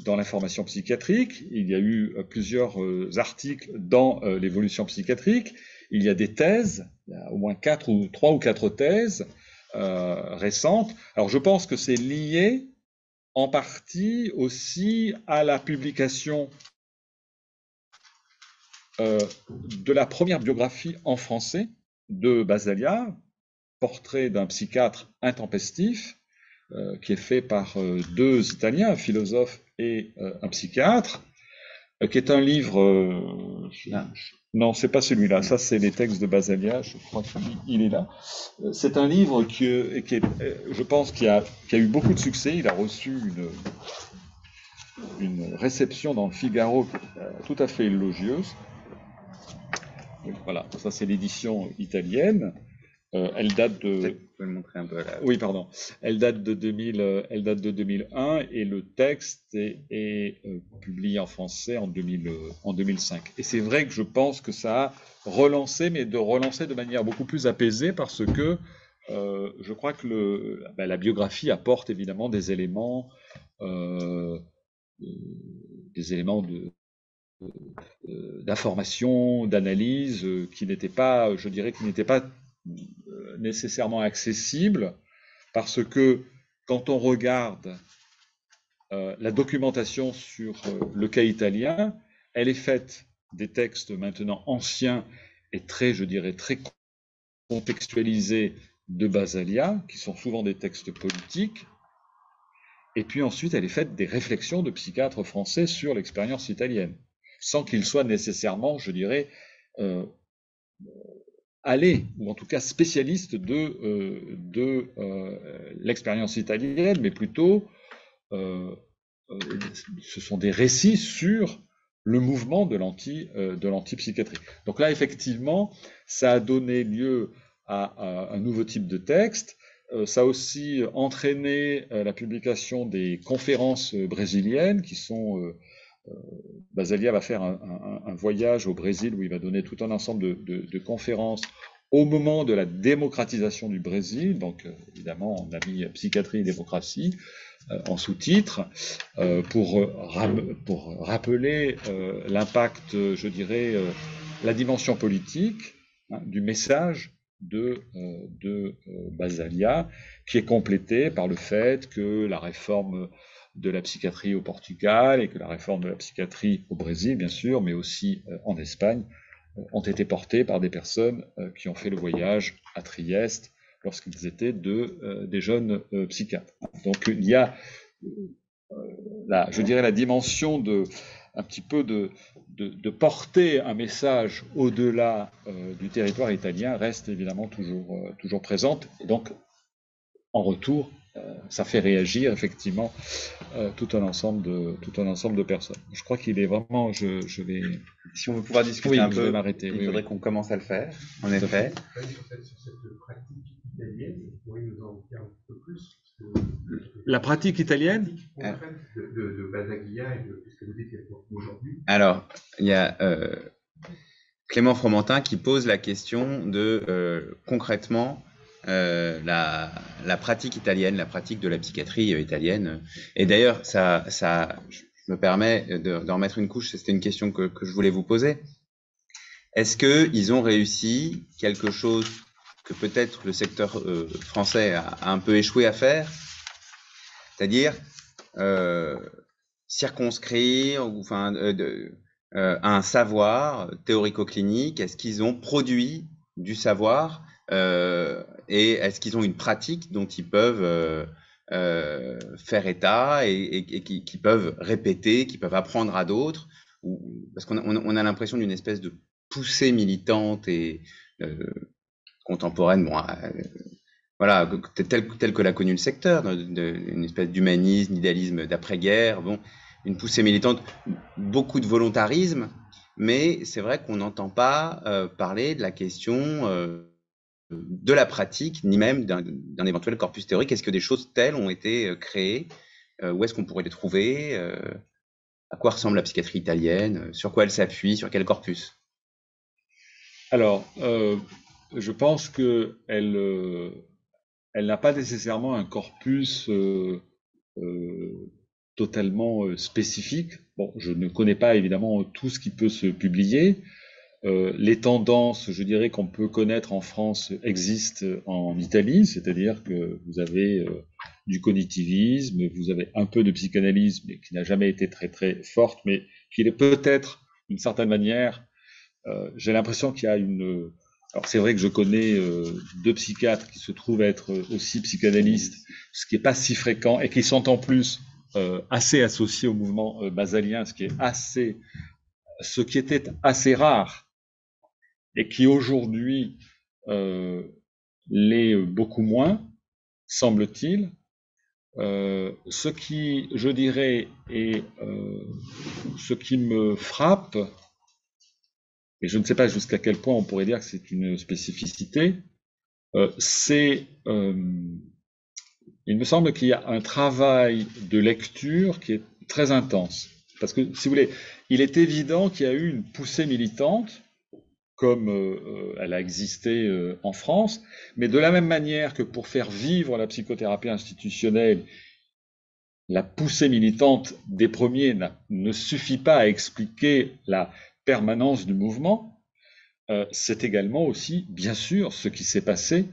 D: dans l'information psychiatrique, il y a eu plusieurs articles dans l'évolution psychiatrique, il y a des thèses, il y a au moins 3 ou 4 thèses récentes. Alors je pense que c'est lié en partie aussi à la publication de la première biographie en français de Basaglia, Portrait d'un psychiatre intempestif, qui est fait par 2 Italiens, un philosophe et un psychiatre, qui est un livre... non, c'est pas celui-là, ça c'est les textes de Basaglia, je crois qu'il est là. C'est un livre qui est, je pense, qui a eu beaucoup de succès, il a reçu une réception dans le Figaro tout à fait élogieuse. Voilà, ça c'est l'édition italienne. Elle date de...
C: Vous pouvez me montrer un peu là.
D: Oui, pardon. Elle date de 2001 et le texte est publié en français en 2005. Et c'est vrai que je pense que ça a relancé, mais de relancer de manière beaucoup plus apaisée, parce que je crois que la biographie apporte évidemment des éléments d'information, d'analyse qui n'étaient pas, je dirais, nécessairement accessibles, parce que quand on regarde la documentation sur le cas italien, elle est faite des textes maintenant anciens et très, je dirais, très contextualisés de Basaglia, qui sont souvent des textes politiques, et puis ensuite elle est faite des réflexions de psychiatres français sur l'expérience italienne, sans qu'ils soient nécessairement, je dirais, allés, ou en tout cas spécialistes de l'expérience italienne, mais plutôt ce sont des récits sur le mouvement de l'antipsychiatrie. Donc là, effectivement, ça a donné lieu à un nouveau type de texte. Ça a aussi entraîné la publication des conférences brésiliennes qui sont... Basaglia va faire un voyage au Brésil où il va donner tout un ensemble de conférences au moment de la démocratisation du Brésil. Donc évidemment, on a mis psychiatrie et démocratie. en sous-titre pour rappeler l'impact, je dirais, la dimension politique du message de Basaglia, qui est complété par le fait que la réforme de la psychiatrie au Portugal et que la réforme de la psychiatrie au Brésil, bien sûr, mais aussi en Espagne, ont été portées par des personnes qui ont fait le voyage à Trieste lorsqu'ils étaient des jeunes psychiatres. Donc il y a, je dirais, la dimension un petit peu de porter un message au-delà du territoire italien reste évidemment toujours présente. Et donc, en retour, ça fait réagir effectivement tout un ensemble de personnes. Je crois qu'il est vraiment, je vais...
C: Si on veut pouvoir discuter un peu, il faudrait qu'on commence à le faire, en effet.
E: Sur cette pratique italienne, vous pourriez nous en dire un peu plus?
D: La pratique italienne
E: de Basaglia et de ce que vous dites aujourd'hui.
C: Alors, il y a Clément Fromentin qui pose la question de concrètement la pratique italienne, la pratique de la psychiatrie italienne. Et d'ailleurs, je me permets de remettre une couche, c'était une question que je voulais vous poser. Est-ce qu'ils ont réussi quelque chose que peut-être le secteur français a un peu échoué à faire, c'est-à-dire circonscrire un savoir théorico-clinique? Est-ce qu'ils ont produit du savoir et est-ce qu'ils ont une pratique dont ils peuvent faire état et qui peuvent répéter, qui peuvent apprendre à d'autres? Parce qu'on a l'impression d'une espèce de poussée militante et contemporaine, voilà, telle que l'a connu le secteur, une espèce d'humanisme, d'idéalisme d'après-guerre, une poussée militante, beaucoup de volontarisme, mais c'est vrai qu'on n'entend pas parler de la question de la pratique, ni même d'un éventuel corpus théorique. Est-ce que des choses telles ont été créées? Où est-ce qu'on pourrait les trouver? À quoi ressemble la psychiatrie italienne? Sur quoi elle s'appuie? Sur quel corpus?
D: Alors, je pense qu'elle n'a pas nécessairement un corpus totalement spécifique. Bon, je ne connais pas évidemment tout ce qui peut se publier. Les tendances, je dirais, qu'on peut connaître en France existent en Italie, c'est-à-dire que vous avez du cognitivisme, vous avez un peu de psychanalyse, mais qui n'a jamais été très très forte, mais qui est peut-être, d'une certaine manière, j'ai l'impression qu'il y a une... Alors c'est vrai que je connais deux psychiatres qui se trouvent être aussi psychanalystes, ce qui n'est pas si fréquent, et qui sont en plus assez associés au mouvement basalien, ce qui était assez rare, et qui aujourd'hui l'est beaucoup moins, semble-t-il. Ce qui, je dirais, est ce qui me frappe, et je ne sais pas jusqu'à quel point on pourrait dire que c'est une spécificité, il me semble qu'il y a un travail de lecture qui est très intense. Parce que, si vous voulez, il est évident qu'il y a eu une poussée militante, comme elle a existé en France, mais de la même manière que pour faire vivre la psychothérapie institutionnelle, la poussée militante des premiers ne suffit pas à expliquer la permanence du mouvement, c'est également aussi, bien sûr, ce qui s'est passé,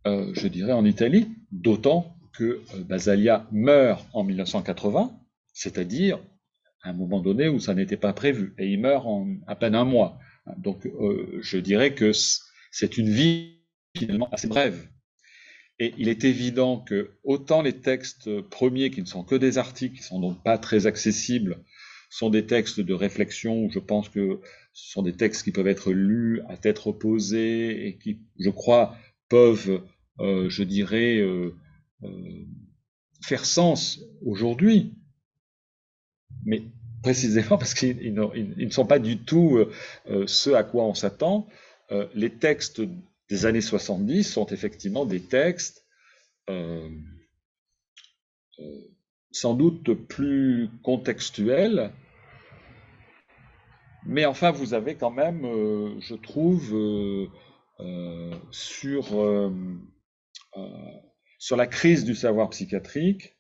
D: je dirais, en Italie, d'autant que Basaglia meurt en 1980, c'est-à-dire à un moment donné où ça n'était pas prévu, et il meurt en à peine un mois. Donc, je dirais que c'est une vie finalement assez brève. Et il est évident que autant les textes premiers, qui ne sont que des articles, qui ne sont donc pas très accessibles, sont des textes de réflexion, où je pense que ce sont des textes qui peuvent être lus à tête reposée et qui, je crois, peuvent, je dirais, faire sens aujourd'hui. Mais précisément parce qu'ils ne sont pas du tout ce à quoi on s'attend. Les textes des années 70 sont effectivement des textes sans doute plus contextuels, mais enfin vous avez quand même, je trouve, sur la crise du savoir psychiatrique,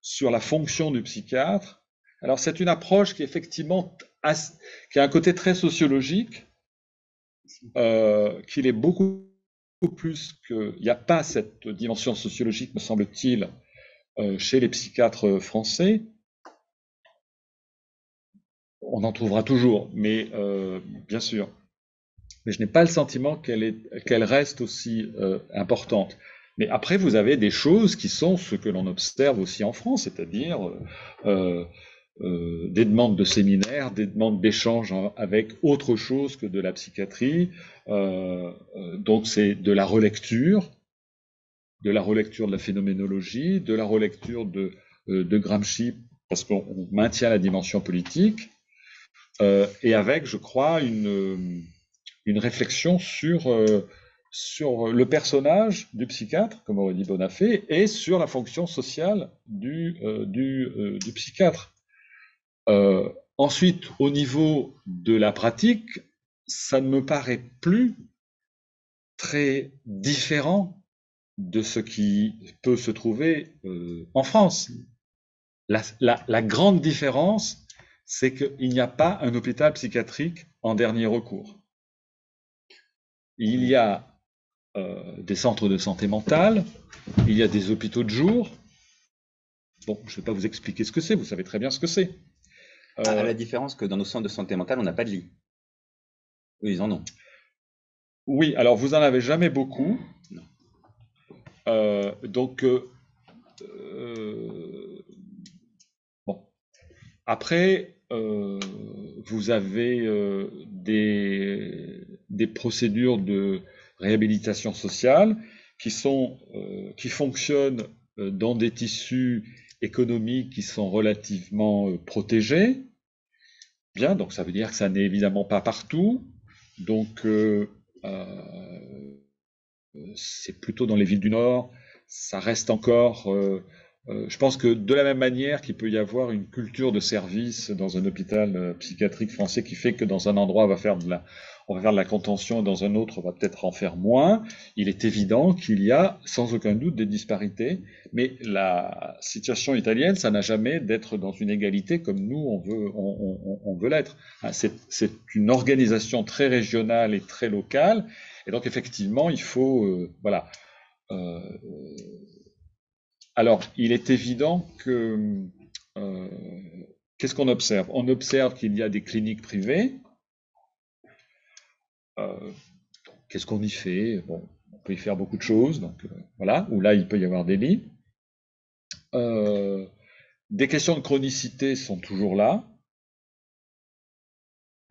D: sur la fonction du psychiatre. Alors c'est une approche qui effectivement qui a un côté très sociologique, qu'il est beaucoup plus que... Il n'y a pas cette dimension sociologique, me semble-t-il, chez les psychiatres français. On en trouvera toujours, mais bien sûr. Mais je n'ai pas le sentiment qu'elle reste aussi importante. Mais après, vous avez des choses qui sont ce que l'on observe aussi en France, c'est-à-dire des demandes de séminaires, des demandes d'échanges avec autre chose que de la psychiatrie. Donc c'est de la relecture de la phénoménologie, de la relecture de Gramsci, parce qu'on maintient la dimension politique, et avec, je crois, une réflexion sur le personnage du psychiatre, comme aurait dit Bonafé, et sur la fonction sociale du psychiatre. Ensuite, au niveau de la pratique, ça ne me paraît plus très différent de ce qui peut se trouver en France. La grande différence, c'est qu'il n'y a pas un hôpital psychiatrique en dernier recours. Il y a des centres de santé mentale, il y a des hôpitaux de jour. Bon, je ne vais pas vous expliquer ce que c'est, vous savez très bien ce que c'est.
C: À la différence que dans nos centres de santé mentale, on n'a pas de lit. Eux, ils en ont.
D: Oui, alors vous n'en avez jamais beaucoup.
C: Non.
D: Bon. Après, vous avez des procédures de réhabilitation sociale qui fonctionnent dans des tissus économiques qui sont relativement protégés. Bien, donc ça veut dire que ça n'est évidemment pas partout. Donc c'est plutôt dans les villes du Nord. Ça reste encore... je pense que de la même manière qu'il peut y avoir une culture de service dans un hôpital psychiatrique français qui fait que dans un endroit on va faire de la contention et dans un autre on va peut-être en faire moins, il est évident qu'il y a sans aucun doute des disparités, mais la situation italienne, ça n'a jamais d'être dans une égalité comme nous on veut l'être. C'est une organisation très régionale et très locale, et donc effectivement il faut... voilà. Alors, il est évident que... qu'est-ce qu'on observe? On observe qu'il y a des cliniques privées. Qu'est-ce qu'on y fait? Bon, on peut y faire beaucoup de choses, donc voilà, où là, il peut y avoir des lits. Des questions de chronicité sont toujours là.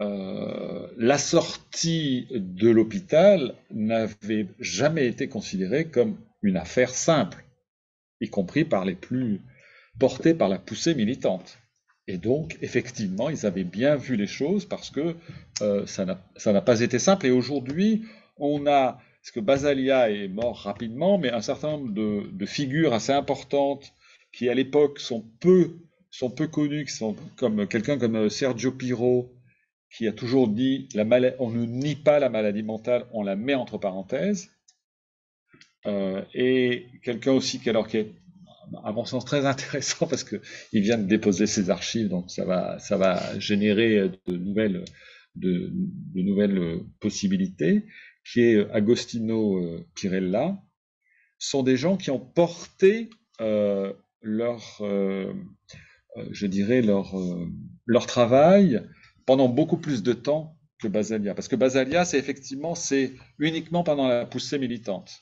D: La sortie de l'hôpital n'avait jamais été considérée comme une affaire simple, y compris par les plus portés par la poussée militante. Et donc, effectivement, ils avaient bien vu les choses parce que ça n'a pas été simple. Et aujourd'hui, parce que Basaglia est mort rapidement, mais un certain nombre de figures assez importantes qui, à l'époque, sont peu connues, qui sont comme quelqu'un comme Sergio Pirro, qui a toujours dit on ne nie pas la maladie mentale, on la met entre parenthèses. Et quelqu'un aussi qui est à mon sens très intéressant parce qu'il vient de déposer ses archives, donc ça va générer de nouvelles possibilités, qui est Agostino Pirella, sont des gens qui ont porté leur travail pendant beaucoup plus de temps que Basaglia. Parce que Basaglia, c'est uniquement pendant la poussée militante.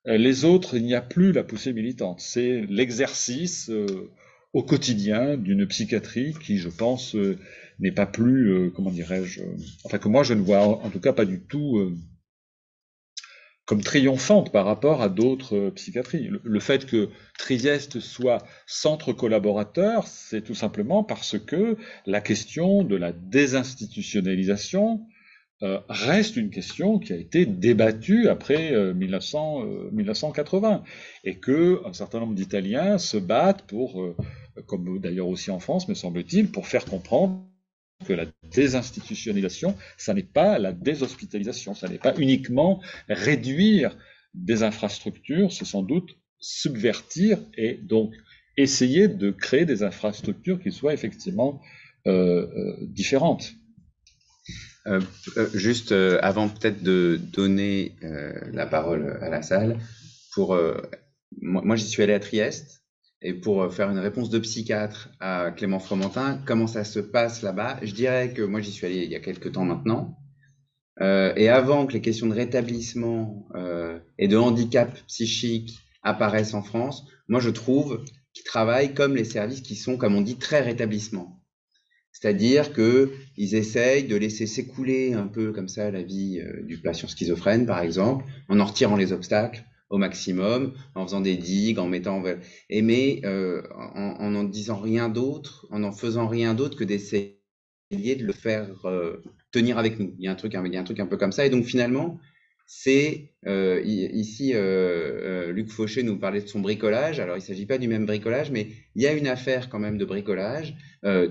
D: Les autres, il n'y a plus la poussée militante. C'est l'exercice au quotidien d'une psychiatrie qui, je pense, n'est pas plus, comment dirais-je, enfin que moi je ne vois en tout cas pas du tout comme triomphante par rapport à d'autres psychiatries. Le fait que Trieste soit centre collaborateur, c'est tout simplement parce que la question de la désinstitutionnalisation reste une question qui a été débattue après 1980 et que un certain nombre d'Italiens se battent pour, comme d'ailleurs aussi en France, me semble-t-il, pour faire comprendre que la désinstitutionnalisation, ça n'est pas la déshospitalisation, ça n'est pas uniquement réduire des infrastructures, c'est sans doute subvertir et donc essayer de créer des infrastructures qui soient effectivement différentes.
C: Juste avant peut-être de donner la parole à la salle, moi j'y suis allé à Trieste, et pour faire une réponse de psychiatre à Clément Fromentin, comment ça se passe là-bas, je dirais que moi j'y suis allé il y a quelques temps maintenant, et avant que les questions de rétablissement et de handicap psychique apparaissent en France, moi je trouve qu'ils travaillent comme les services qui sont, comme on dit, très rétablissement. C'est-à-dire qu'ils essayent de laisser s'écouler un peu comme ça la vie du patient schizophrène, par exemple, en retirant les obstacles au maximum, en faisant des digues, en mettant... mais en n'en disant rien d'autre, en n'en faisant rien d'autre que d'essayer de le faire tenir avec nous. Il y a un truc un peu comme ça. Et donc finalement, c'est ici Luc Fauché nous parlait de son bricolage. Alors il ne s'agit pas du même bricolage, mais il y a une affaire quand même de bricolage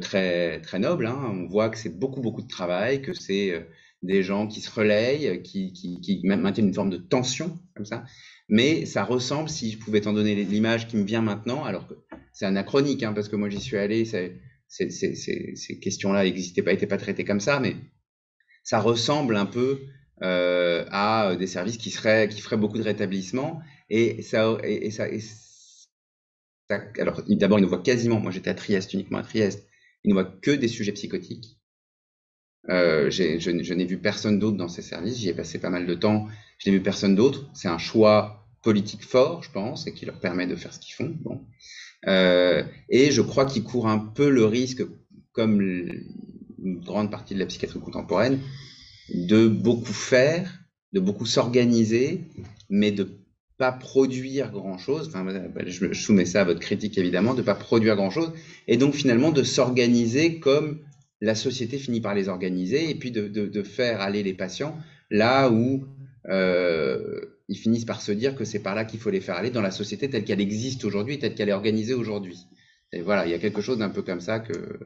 C: très très noble, hein. On voit que c'est beaucoup de travail, que c'est des gens qui se relayent, qui maintiennent une forme de tension comme ça. Mais ça ressemble, si je pouvais t'en donner l'image qui me vient maintenant, alors que c'est anachronique, hein, parce que moi j'y suis allé, ces questions-là n'existaient pas, n'étaient pas traitées comme ça, mais ça ressemble un peu à des services qui feraient beaucoup de rétablissement, alors d'abord ils ne voient quasiment, moi j'étais à Trieste, uniquement à Trieste, ils ne voient que des sujets psychotiques. Je n'ai vu personne d'autre dans ces services, j'y ai passé pas mal de temps, je n'ai vu personne d'autre. C'est un choix politique fort, je pense, et qui leur permet de faire ce qu'ils font. Bon. Et je crois qu'ils courent un peu le risque, comme une grande partie de la psychiatrie contemporaine, de beaucoup faire, de beaucoup s'organiser, mais de pas produire grand-chose. Enfin, je soumets ça à votre critique, évidemment, de pas produire grand-chose, et donc finalement de s'organiser comme la société finit par les organiser, et puis de faire aller les patients là où ils finissent par se dire que c'est par là qu'il faut les faire aller dans la société telle qu'elle existe aujourd'hui, telle qu'elle est organisée aujourd'hui. Et voilà, il y a quelque chose d'un peu comme ça que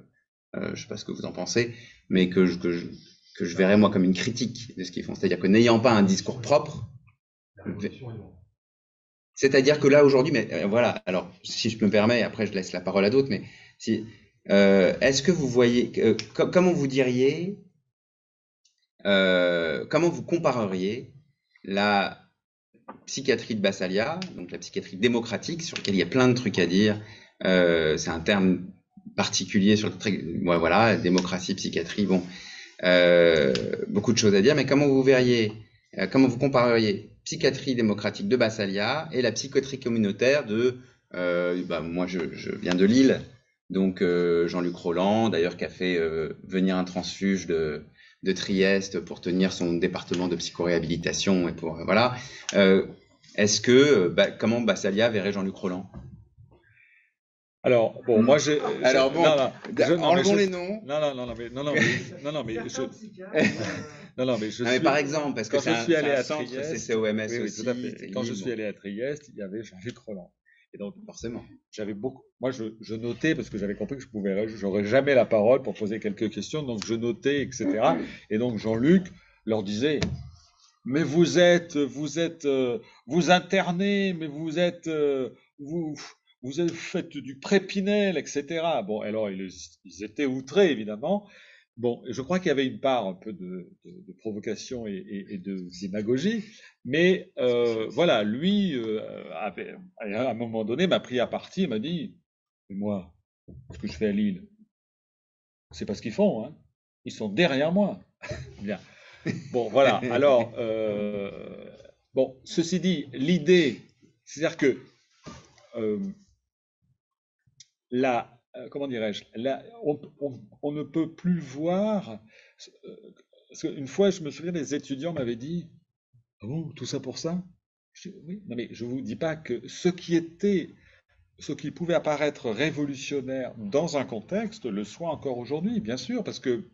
C: je ne sais pas ce que vous en pensez, mais que je verrais moi comme une critique de ce qu'ils font. C'est-à-dire que n'ayant pas un discours propre, c'est-à-dire que là aujourd'hui, mais voilà, alors si je me permets, après je laisse la parole à d'autres, mais si est-ce que vous voyez, comment vous diriez, comment vous compareriez la psychiatrie de Bassalia, donc la psychiatrie démocratique, sur laquelle il y a plein de trucs à dire, c'est un terme particulier sur le voilà, démocratie, psychiatrie, bon, beaucoup de choses à dire, mais comment vous verriez, comment vous compareriez psychiatrie démocratique de Bassalia et la psychiatrie communautaire de, moi je viens de Lille, donc Jean-Luc Roland, d'ailleurs, qui a fait venir un transfuge de Trieste pour tenir son département de psychoréhabilitation et pour voilà. Est-ce que comment Bassalia verrait Jean-Luc Roland?
D: Alors bon, moi j'ai.
C: Alors bon, enlevons les noms.
D: Mais
C: par exemple, parce que
D: quand je suis allé à
C: centre
D: Trieste,
C: CCOMS
D: oui,
C: aussi.
D: tout à fait. Quand je suis allé à Trieste, il y avait Jean-Luc Roland. Et donc
C: forcément,
D: j'avais beaucoup. Moi, je notais parce que j'avais compris que j'aurais jamais la parole pour poser quelques questions, donc je notais, etc. Et donc Jean-Luc leur disait. Mais vous internez, mais vous faites du Prépinel, etc. Bon, alors ils étaient outrés, évidemment. Bon, je crois qu'il y avait une part un peu de provocation et de démagogie, mais voilà, lui, à un moment donné, m'a pris à partie et m'a dit, mais moi, ce que je fais à Lille, c'est pas ce qu'ils font, hein. Ils sont derrière moi. Bien. Bon, voilà. Alors, bon, ceci dit, l'idée, c'est-à-dire que comment dirais-je, on ne peut plus voir. Parce qu'une fois, je me souviens, les étudiants m'avaient dit, ah bon, tout ça pour ça? Oui, non mais je vous dis pas que ce qui pouvait apparaître révolutionnaire dans un contexte le soit encore aujourd'hui, bien sûr, parce que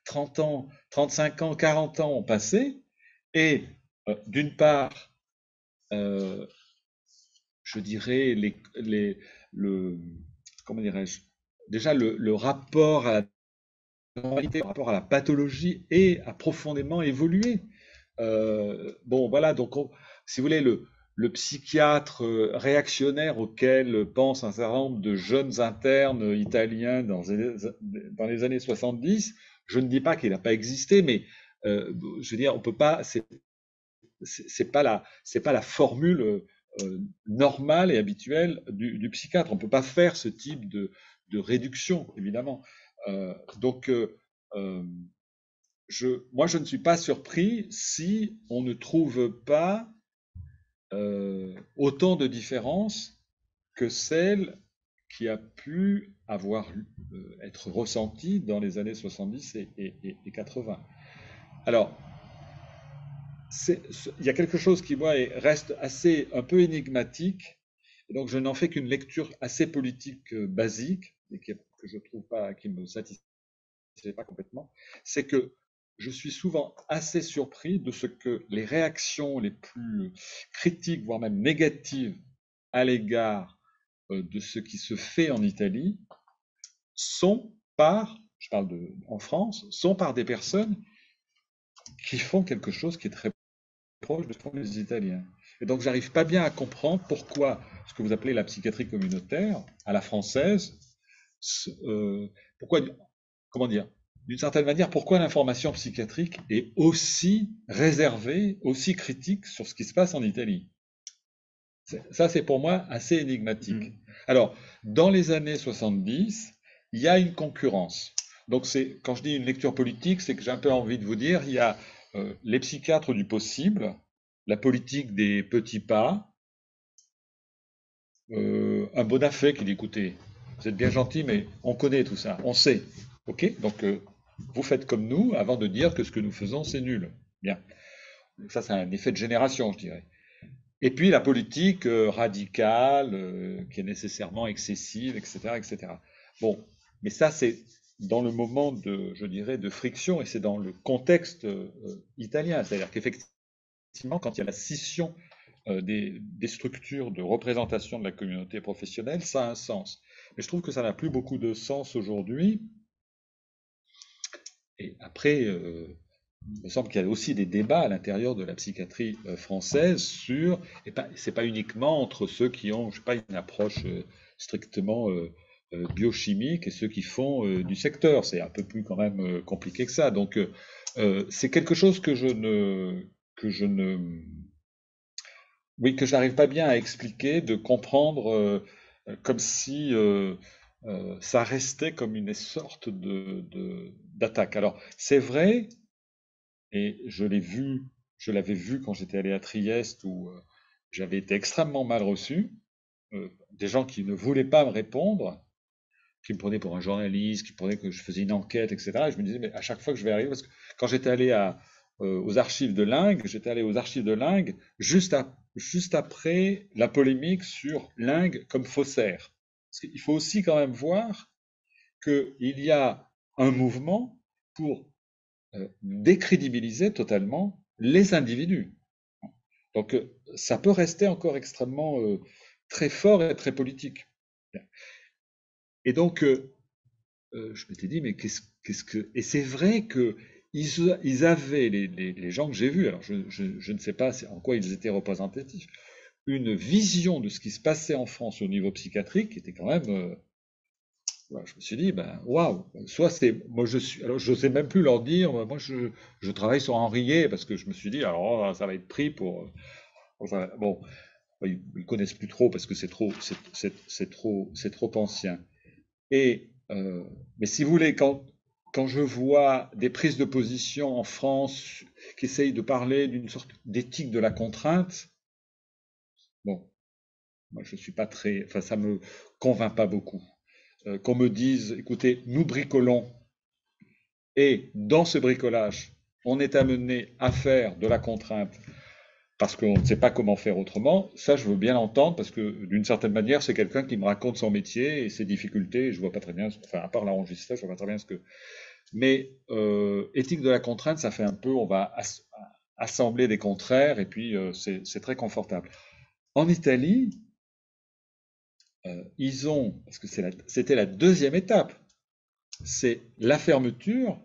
D: 30 ans, 35 ans, 40 ans ont passé, et d'une part, je dirais, comment dirais-je, déjà le rapport à la normalité, le rapport à la pathologie a profondément évolué. Bon, voilà, donc si vous voulez, le psychiatre réactionnaire auquel pensent un certain nombre de jeunes internes italiens dans les années 70. Je ne dis pas qu'il n'a pas existé, mais je veux dire, on peut pas, c'est pas la formule normale et habituelle du psychiatre. On ne peut pas faire ce type de réduction, évidemment. Donc, moi, je ne suis pas surpris si on ne trouve pas autant de différences que celles qui a pu être ressenties dans les années 70 et 80. Alors, il y a quelque chose qui, moi, reste un peu énigmatique, et donc je n'en fais qu'une lecture assez politique basique, et que je trouve pas, qui me satisfait pas complètement, c'est que je suis souvent assez surpris de ce que les réactions les plus critiques, voire même négatives, à l'égard de ce qui se fait en Italie, je parle en France, sont par des personnes qui font quelque chose qui est très proche de ce qu'ont les Italiens. Et donc, j'arrive pas bien à comprendre pourquoi ce que vous appelez la psychiatrie communautaire, à la française, comment dire, d'une certaine manière, pourquoi l'information psychiatrique est aussi réservée, aussi critique sur ce qui se passe en Italie. Ça, c'est pour moi assez énigmatique. Alors, dans les années 70, il y a une concurrence. Donc, quand je dis une lecture politique, c'est que j'ai un peu envie de vous dire, il y a les psychiatres du possible, la politique des petits pas, un Bonafé qui dit, écoutez, vous êtes bien gentil, mais on connaît tout ça, on sait. Ok, donc vous faites comme nous avant de dire que ce que nous faisons, c'est nul. Bien. Ça, c'est un effet de génération, je dirais. Et puis la politique radicale, qui est nécessairement excessive, etc., etc. Bon, mais ça, c'est dans le moment je dirais, de friction, et c'est dans le contexte italien. C'est-à-dire qu'effectivement, quand il y a la scission des structures de représentation de la communauté professionnelle, ça a un sens. Mais je trouve que ça n'a plus beaucoup de sens aujourd'hui. Et après, il me semble qu'il y a aussi des débats à l'intérieur de la psychiatrie française sur, et c'est pas uniquement entre ceux qui ont, je sais pas, une approche strictement biochimique et ceux qui font du secteur. C'est un peu plus quand même compliqué que ça. Donc, c'est quelque chose que je n'arrive pas bien à expliquer, de comprendre comme si ça restait comme une sorte d'attaque. Alors, c'est vrai, et je l'avais vu quand j'étais allé à Trieste, où j'avais été extrêmement mal reçu, des gens qui ne voulaient pas me répondre, qui me prenaient pour un journaliste, qui prenaient que je faisais une enquête, etc. Et je me disais, mais à chaque fois que je vais arriver, parce que quand j'étais allé aux archives de Lingue, juste après la polémique sur Lingue comme faussaire. Parce qu'il faut aussi quand même voir qu'il y a un mouvement pour décrédibiliser totalement les individus. Donc ça peut rester encore extrêmement très fort et très politique. Et donc je m'étais dit, mais qu'est-ce que... Et c'est vrai que ils avaient, les gens que j'ai vus, alors je ne sais pas en quoi ils étaient représentatifs, une vision de ce qui se passait en France au niveau psychiatrique qui était quand même... je me suis dit, ben, waouh, soit c'est... Moi, alors, je ne sais même plus leur dire, moi, je travaille sur Henriet, parce que je me suis dit, alors, ça va être pris pour... Enfin, bon, ils ne connaissent plus trop, parce que c'est trop ancien. Et... mais si vous voulez, quand je vois des prises de position en France qui essayent de parler d'une sorte d'éthique de la contrainte, bon, moi je suis pas très, enfin ça me convainc pas beaucoup. Qu'on me dise, écoutez, nous bricolons, et dans ce bricolage, on est amené à faire de la contrainte parce qu'on ne sait pas comment faire autrement, ça je veux bien l'entendre, parce que d'une certaine manière, c'est quelqu'un qui me raconte son métier et ses difficultés, et je vois pas très bien, enfin à part l'enregistrage, je vois pas très bien ce que... Mais éthique de la contrainte, ça fait un peu, on va assembler des contraires, et puis c'est très confortable. En Italie, parce que c'était la deuxième étape, c'est la fermeture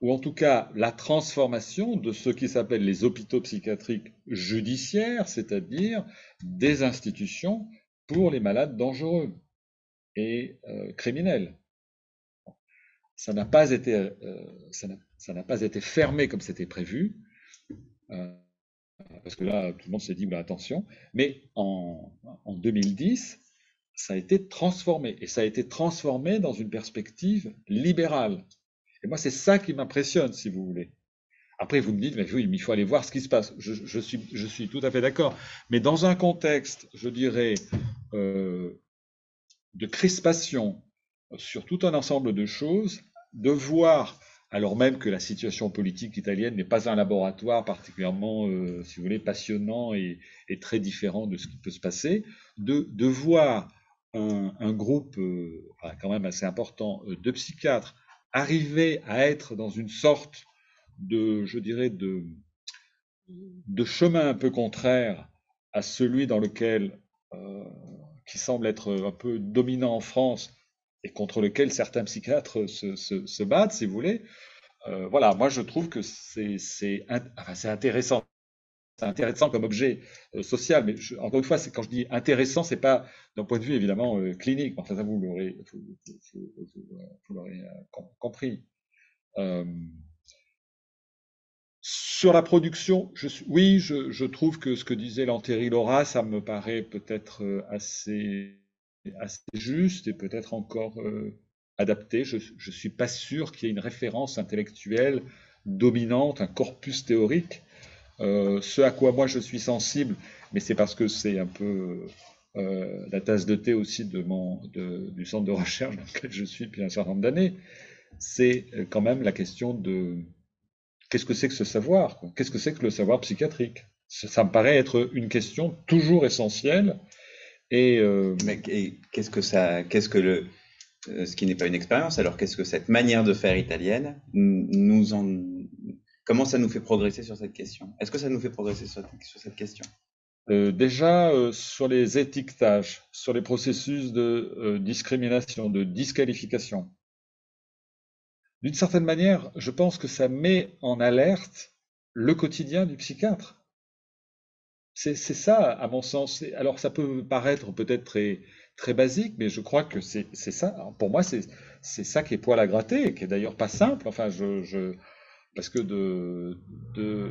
D: ou en tout cas la transformation de ce qui s'appelle les hôpitaux psychiatriques judiciaires, c'est-à-dire des institutions pour les malades dangereux et criminels. Ça n'a pas été, ça n'a pas été fermé comme c'était prévu, parce que là, tout le monde s'est dit, bah, attention, mais en 2010, ça a été transformé, et ça a été transformé dans une perspective libérale. Et moi, c'est ça qui m'impressionne, si vous voulez. Après, vous me dites, mais oui, mais il faut aller voir ce qui se passe. Je suis tout à fait d'accord. Mais dans un contexte, je dirais, de crispation sur tout un ensemble de choses, de voir, alors même que la situation politique italienne n'est pas un laboratoire particulièrement, si vous voulez, passionnant et très différent de ce qui peut se passer, de voir un groupe quand même assez important de psychiatres arriver à être dans une sorte de, je dirais, de chemin un peu contraire à celui dans lequel qui semble être un peu dominant en France et contre lequel certains psychiatres se battent, si vous voulez. Voilà, moi je trouve que c'est intéressant. C'est intéressant comme objet social, mais encore une fois, quand je dis intéressant, c'est pas d'un point de vue évidemment clinique. Enfin, ça vous l'aurez compris. Sur la production, oui, je trouve que ce que disait Lanteri Laura, ça me paraît peut-être assez juste et peut-être encore adapté. Je ne suis pas sûr qu'il y ait une référence intellectuelle dominante, un corpus théorique. Ce à quoi moi je suis sensible, mais c'est parce que c'est un peu la tasse de thé aussi du centre de recherche dans lequel je suis depuis un certain nombre d'années, c'est quand même la question de qu'est-ce que c'est que ce savoir, quoi? Qu'est-ce que c'est que le savoir psychiatrique? Ça me paraît être une question toujours essentielle. Et
C: qu'est-ce que ça, qu'est-ce que ce qui n'est pas une expérience, alors qu'est-ce que cette manière de faire italienne comment ça nous fait progresser sur cette question? Est-ce que ça nous fait progresser sur cette question?
D: Déjà, sur les étiquetages, sur les processus de discrimination, de disqualification, d'une certaine manière, je pense que ça met en alerte le quotidien du psychiatre. C'est ça, à mon sens. Alors, ça peut paraître peut-être très basique, mais je crois que c'est ça. Alors, pour moi, c'est ça qui est poil à gratter, et qui est d'ailleurs pas simple. Enfin, parce que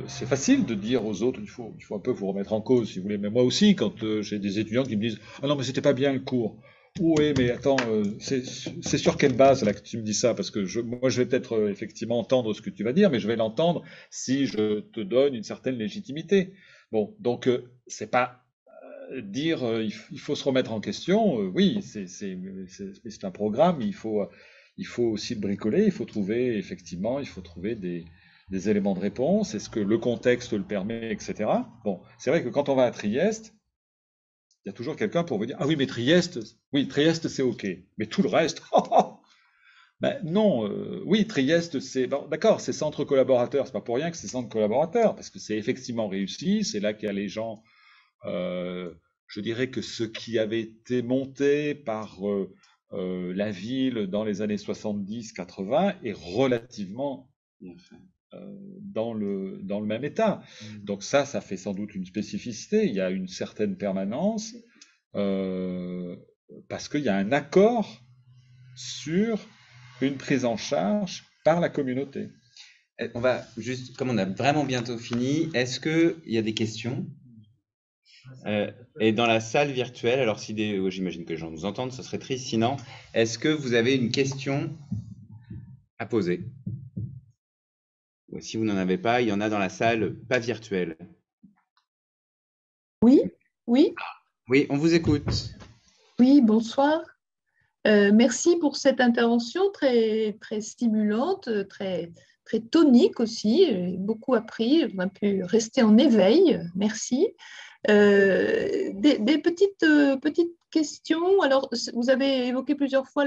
D: c'est facile de dire aux autres, il faut un peu vous remettre en cause, si vous voulez. Mais moi aussi, quand j'ai des étudiants qui me disent, ah non, mais c'était pas bien le cours. Oui, mais attends, c'est sur quelle base là que tu me dis ça? Parce que moi, je vais peut-être effectivement entendre ce que tu vas dire, mais je vais l'entendre si je te donne une certaine légitimité. Bon, donc c'est pas dire il faut se remettre en question. Oui, c'est un programme. Il faut aussi le bricoler. Il faut trouver effectivement, il faut trouver des éléments de réponse. Est-ce que le contexte le permet, etc. Bon, c'est vrai que quand on va à Trieste, il y a toujours quelqu'un pour vous dire, ah oui, mais Trieste, c'est OK. Mais tout le reste, ben non, oui, Trieste, c'est bon, d'accord, c'est centre collaborateur, c'est pas pour rien que c'est centre collaborateur, parce que c'est effectivement réussi, c'est là qu'il y a les gens, je dirais que ce qui avait été monté par la ville dans les années 70-80 est relativement dans le même état. Donc ça fait sans doute une spécificité, il y a une certaine permanence, parce qu'il y a un accord sur une prise en charge par la communauté.
C: On va juste, comme on a vraiment bientôt fini, est-ce qu'il y a des questions? Et dans la salle virtuelle, alors si j'imagine que les gens nous entendent, ce serait triste sinon, est-ce que vous avez une question à poser? Ou si vous n'en avez pas, il y en a dans la salle pas virtuelle.
F: Oui.
C: Oui, on vous écoute.
F: Oui, bonsoir. Merci pour cette intervention très, très stimulante, très, très tonique aussi. J'ai beaucoup appris, on a pu rester en éveil. Merci. Des petites questions. Alors, vous avez évoqué plusieurs fois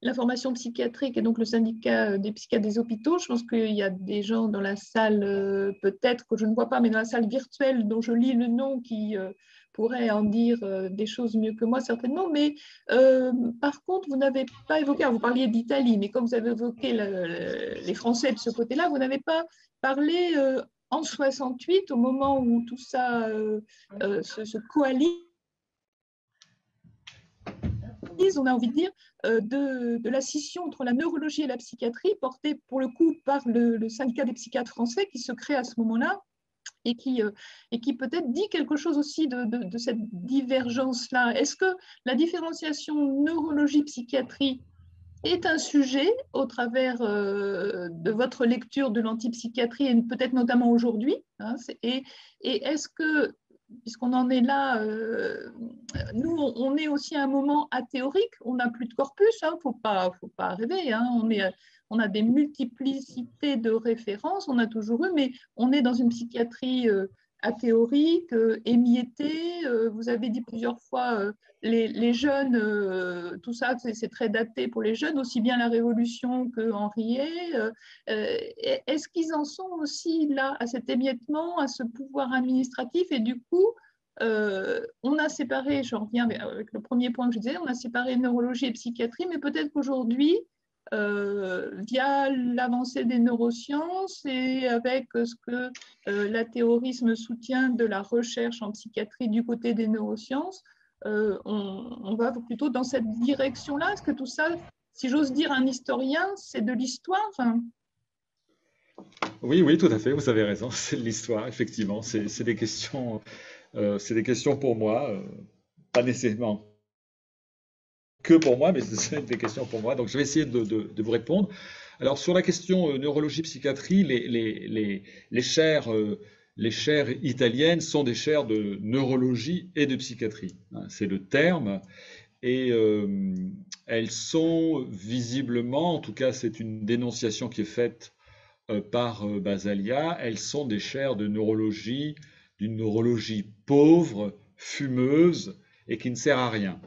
F: la formation psychiatrique et donc le syndicat des psychiatres des hôpitaux. Je pense qu'il y a des gens dans la salle, peut-être que je ne vois pas, mais dans la salle virtuelle dont je lis le nom qui pourrait en dire des choses mieux que moi certainement, mais par contre, vous n'avez pas évoqué, vous parliez d'Italie, mais comme vous avez évoqué les Français de ce côté-là, vous n'avez pas parlé en 68, au moment où tout ça se coalise, on a envie de dire, de la scission entre la neurologie et la psychiatrie, portée pour le coup par le syndicat des psychiatres français qui se crée à ce moment-là, et qui peut-être dit quelque chose aussi de cette divergence-là. Est-ce que la différenciation neurologie-psychiatrie est un sujet au travers de votre lecture de l'antipsychiatrie, et peut-être notamment aujourd'hui, hein, et est-ce que, puisqu'on en est là, nous, on est aussi à un moment athéorique, on n'a plus de corpus, hein, faut pas rêver, hein, on a des multiplicités de références, on a toujours eu, mais on est dans une psychiatrie athéorique, émiettée. Vous avez dit plusieurs fois les jeunes, tout ça, c'est très daté pour les jeunes, aussi bien la Révolution que Henriet. Est-ce qu'ils en sont aussi là, à cet émiettement, à ce pouvoir administratif, et du coup, on a séparé, je reviens avec le premier point que je disais, on a séparé neurologie et psychiatrie, mais peut-être qu'aujourd'hui, via l'avancée des neurosciences et avec ce que l'athéorisme soutient de la recherche en psychiatrie du côté des neurosciences, on va plutôt dans cette direction-là. Est-ce que tout ça, si j'ose dire un historien, c'est de l'histoire, enfin...
D: Oui, oui, tout à fait, vous avez raison, c'est de l'histoire, effectivement. C'est des questions pour moi, pas nécessairement que pour moi, mais c'est des questions pour moi. Donc, je vais essayer de vous répondre. Alors, sur la question neurologie-psychiatrie, les chaires italiennes sont des chaires de neurologie et de psychiatrie, hein, c'est le terme. Et elles sont visiblement, en tout cas, c'est une dénonciation qui est faite par Basaglia, elles sont des chaires de neurologie, d'une neurologie pauvre, fumeuse et qui ne sert à rien.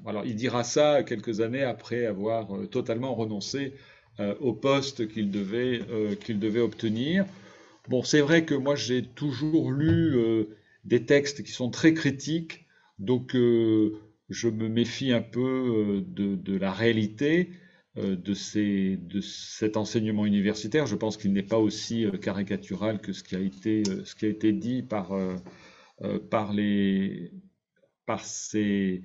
D: Alors, il dira ça quelques années après avoir totalement renoncé au poste qu'il devait obtenir. Bon, c'est vrai que moi, j'ai toujours lu des textes qui sont très critiques, donc je me méfie un peu de la réalité de cet enseignement universitaire. Je pense qu'il n'est pas aussi caricatural que ce qui a été dit par ces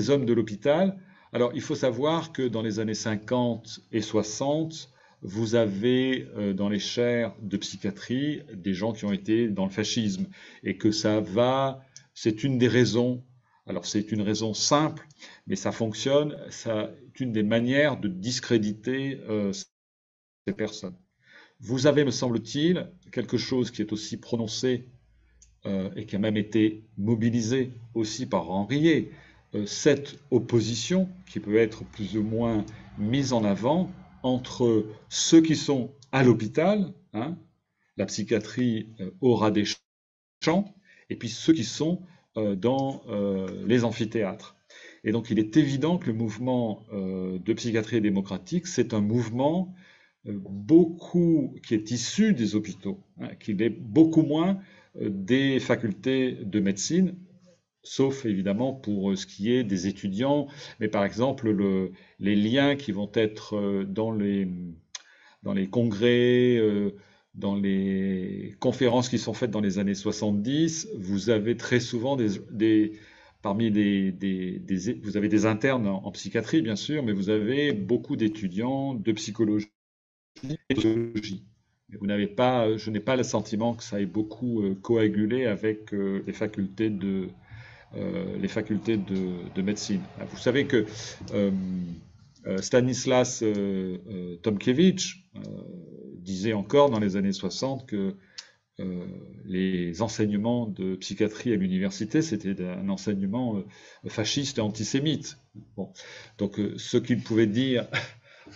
D: hommes de l'hôpital. Alors, il faut savoir que dans les années 50 et 60, vous avez dans les chaires de psychiatrie des gens qui ont été dans le fascisme, et que c'est une des raisons. Alors, c'est une raison simple, mais ça fonctionne, c'est une des manières de discréditer ces personnes. Vous avez, me semble-t-il, quelque chose qui est aussi prononcé et qui a même été mobilisé aussi par Henriet, cette opposition qui peut être plus ou moins mise en avant entre ceux qui sont à l'hôpital, hein, la psychiatrie aura des champs, et puis ceux qui sont dans les amphithéâtres. Et donc il est évident que le mouvement de psychiatrie démocratique, c'est un mouvement qui est issu des hôpitaux, hein, qui est beaucoup moins des facultés de médecine, sauf évidemment pour ce qui est des étudiants, mais par exemple les liens qui vont être dans les congrès, dans les conférences qui sont faites dans les années 70, vous avez très souvent vous avez des internes en psychiatrie bien sûr, mais vous avez beaucoup d'étudiants de psychologie et de sociologie. Je n'ai pas le sentiment que ça ait beaucoup coagulé avec les facultés de médecine. Vous savez que Stanislas Tomkiewicz disait encore dans les années 60 que les enseignements de psychiatrie à l'université, c'était un enseignement fasciste et antisémite. Bon. Donc ce qu'il pouvait dire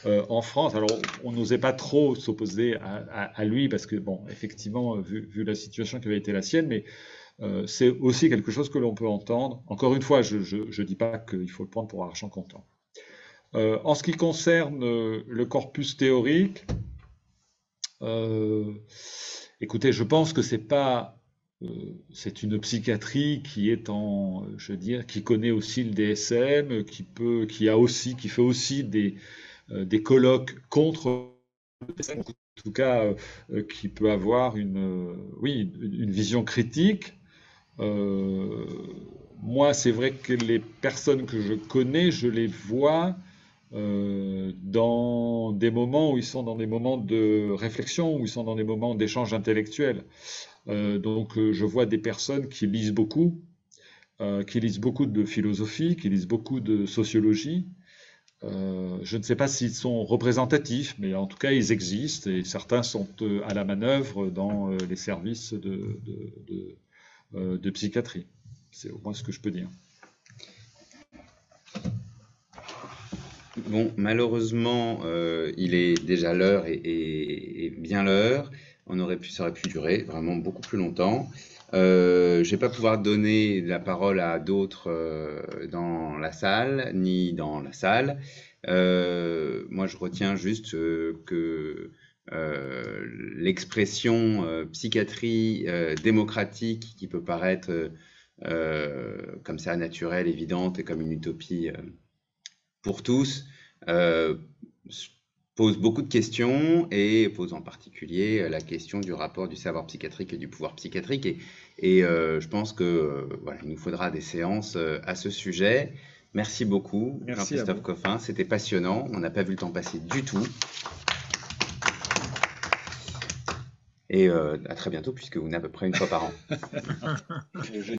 D: en France, alors on n'osait pas trop s'opposer à lui parce que, bon, effectivement, vu la situation qui avait été la sienne, mais c'est aussi quelque chose que l'on peut entendre. Encore une fois, je ne dis pas qu'il faut le prendre pour argent comptant. En ce qui concerne le corpus théorique, écoutez, je pense que c'est pas c'est une psychiatrie qui est je veux dire, qui connaît aussi le DSM, qui fait aussi des colloques contre le DSM, en tout cas, qui peut avoir une vision critique. Moi, c'est vrai que les personnes que je connais, je les vois dans des moments où ils sont dans des moments de réflexion, où ils sont dans des moments d'échange intellectuel. Donc, je vois des personnes qui lisent beaucoup de philosophie, qui lisent beaucoup de sociologie. Je ne sais pas s'ils sont représentatifs, mais en tout cas, ils existent et certains sont à la manœuvre dans les services de psychiatrie. C'est au moins ce que je peux dire.
C: Bon, malheureusement, il est déjà l'heure et bien l'heure. Ça aurait pu durer vraiment beaucoup plus longtemps. Je ne vais pas pouvoir donner la parole à d'autres dans la salle, ni dans la salle. Moi, je retiens juste que l'expression psychiatrie démocratique, qui peut paraître comme ça naturelle, évidente et comme une utopie pour tous, pose beaucoup de questions et pose en particulier la question du rapport du savoir psychiatrique et du pouvoir psychiatrique. Et je pense que voilà, il nous faudra des séances à ce sujet. Merci beaucoup, Jean-Christophe Coffin. C'était passionnant. On n'a pas vu le temps passer du tout. Et à très bientôt, puisque vous venez à peu près une fois par an.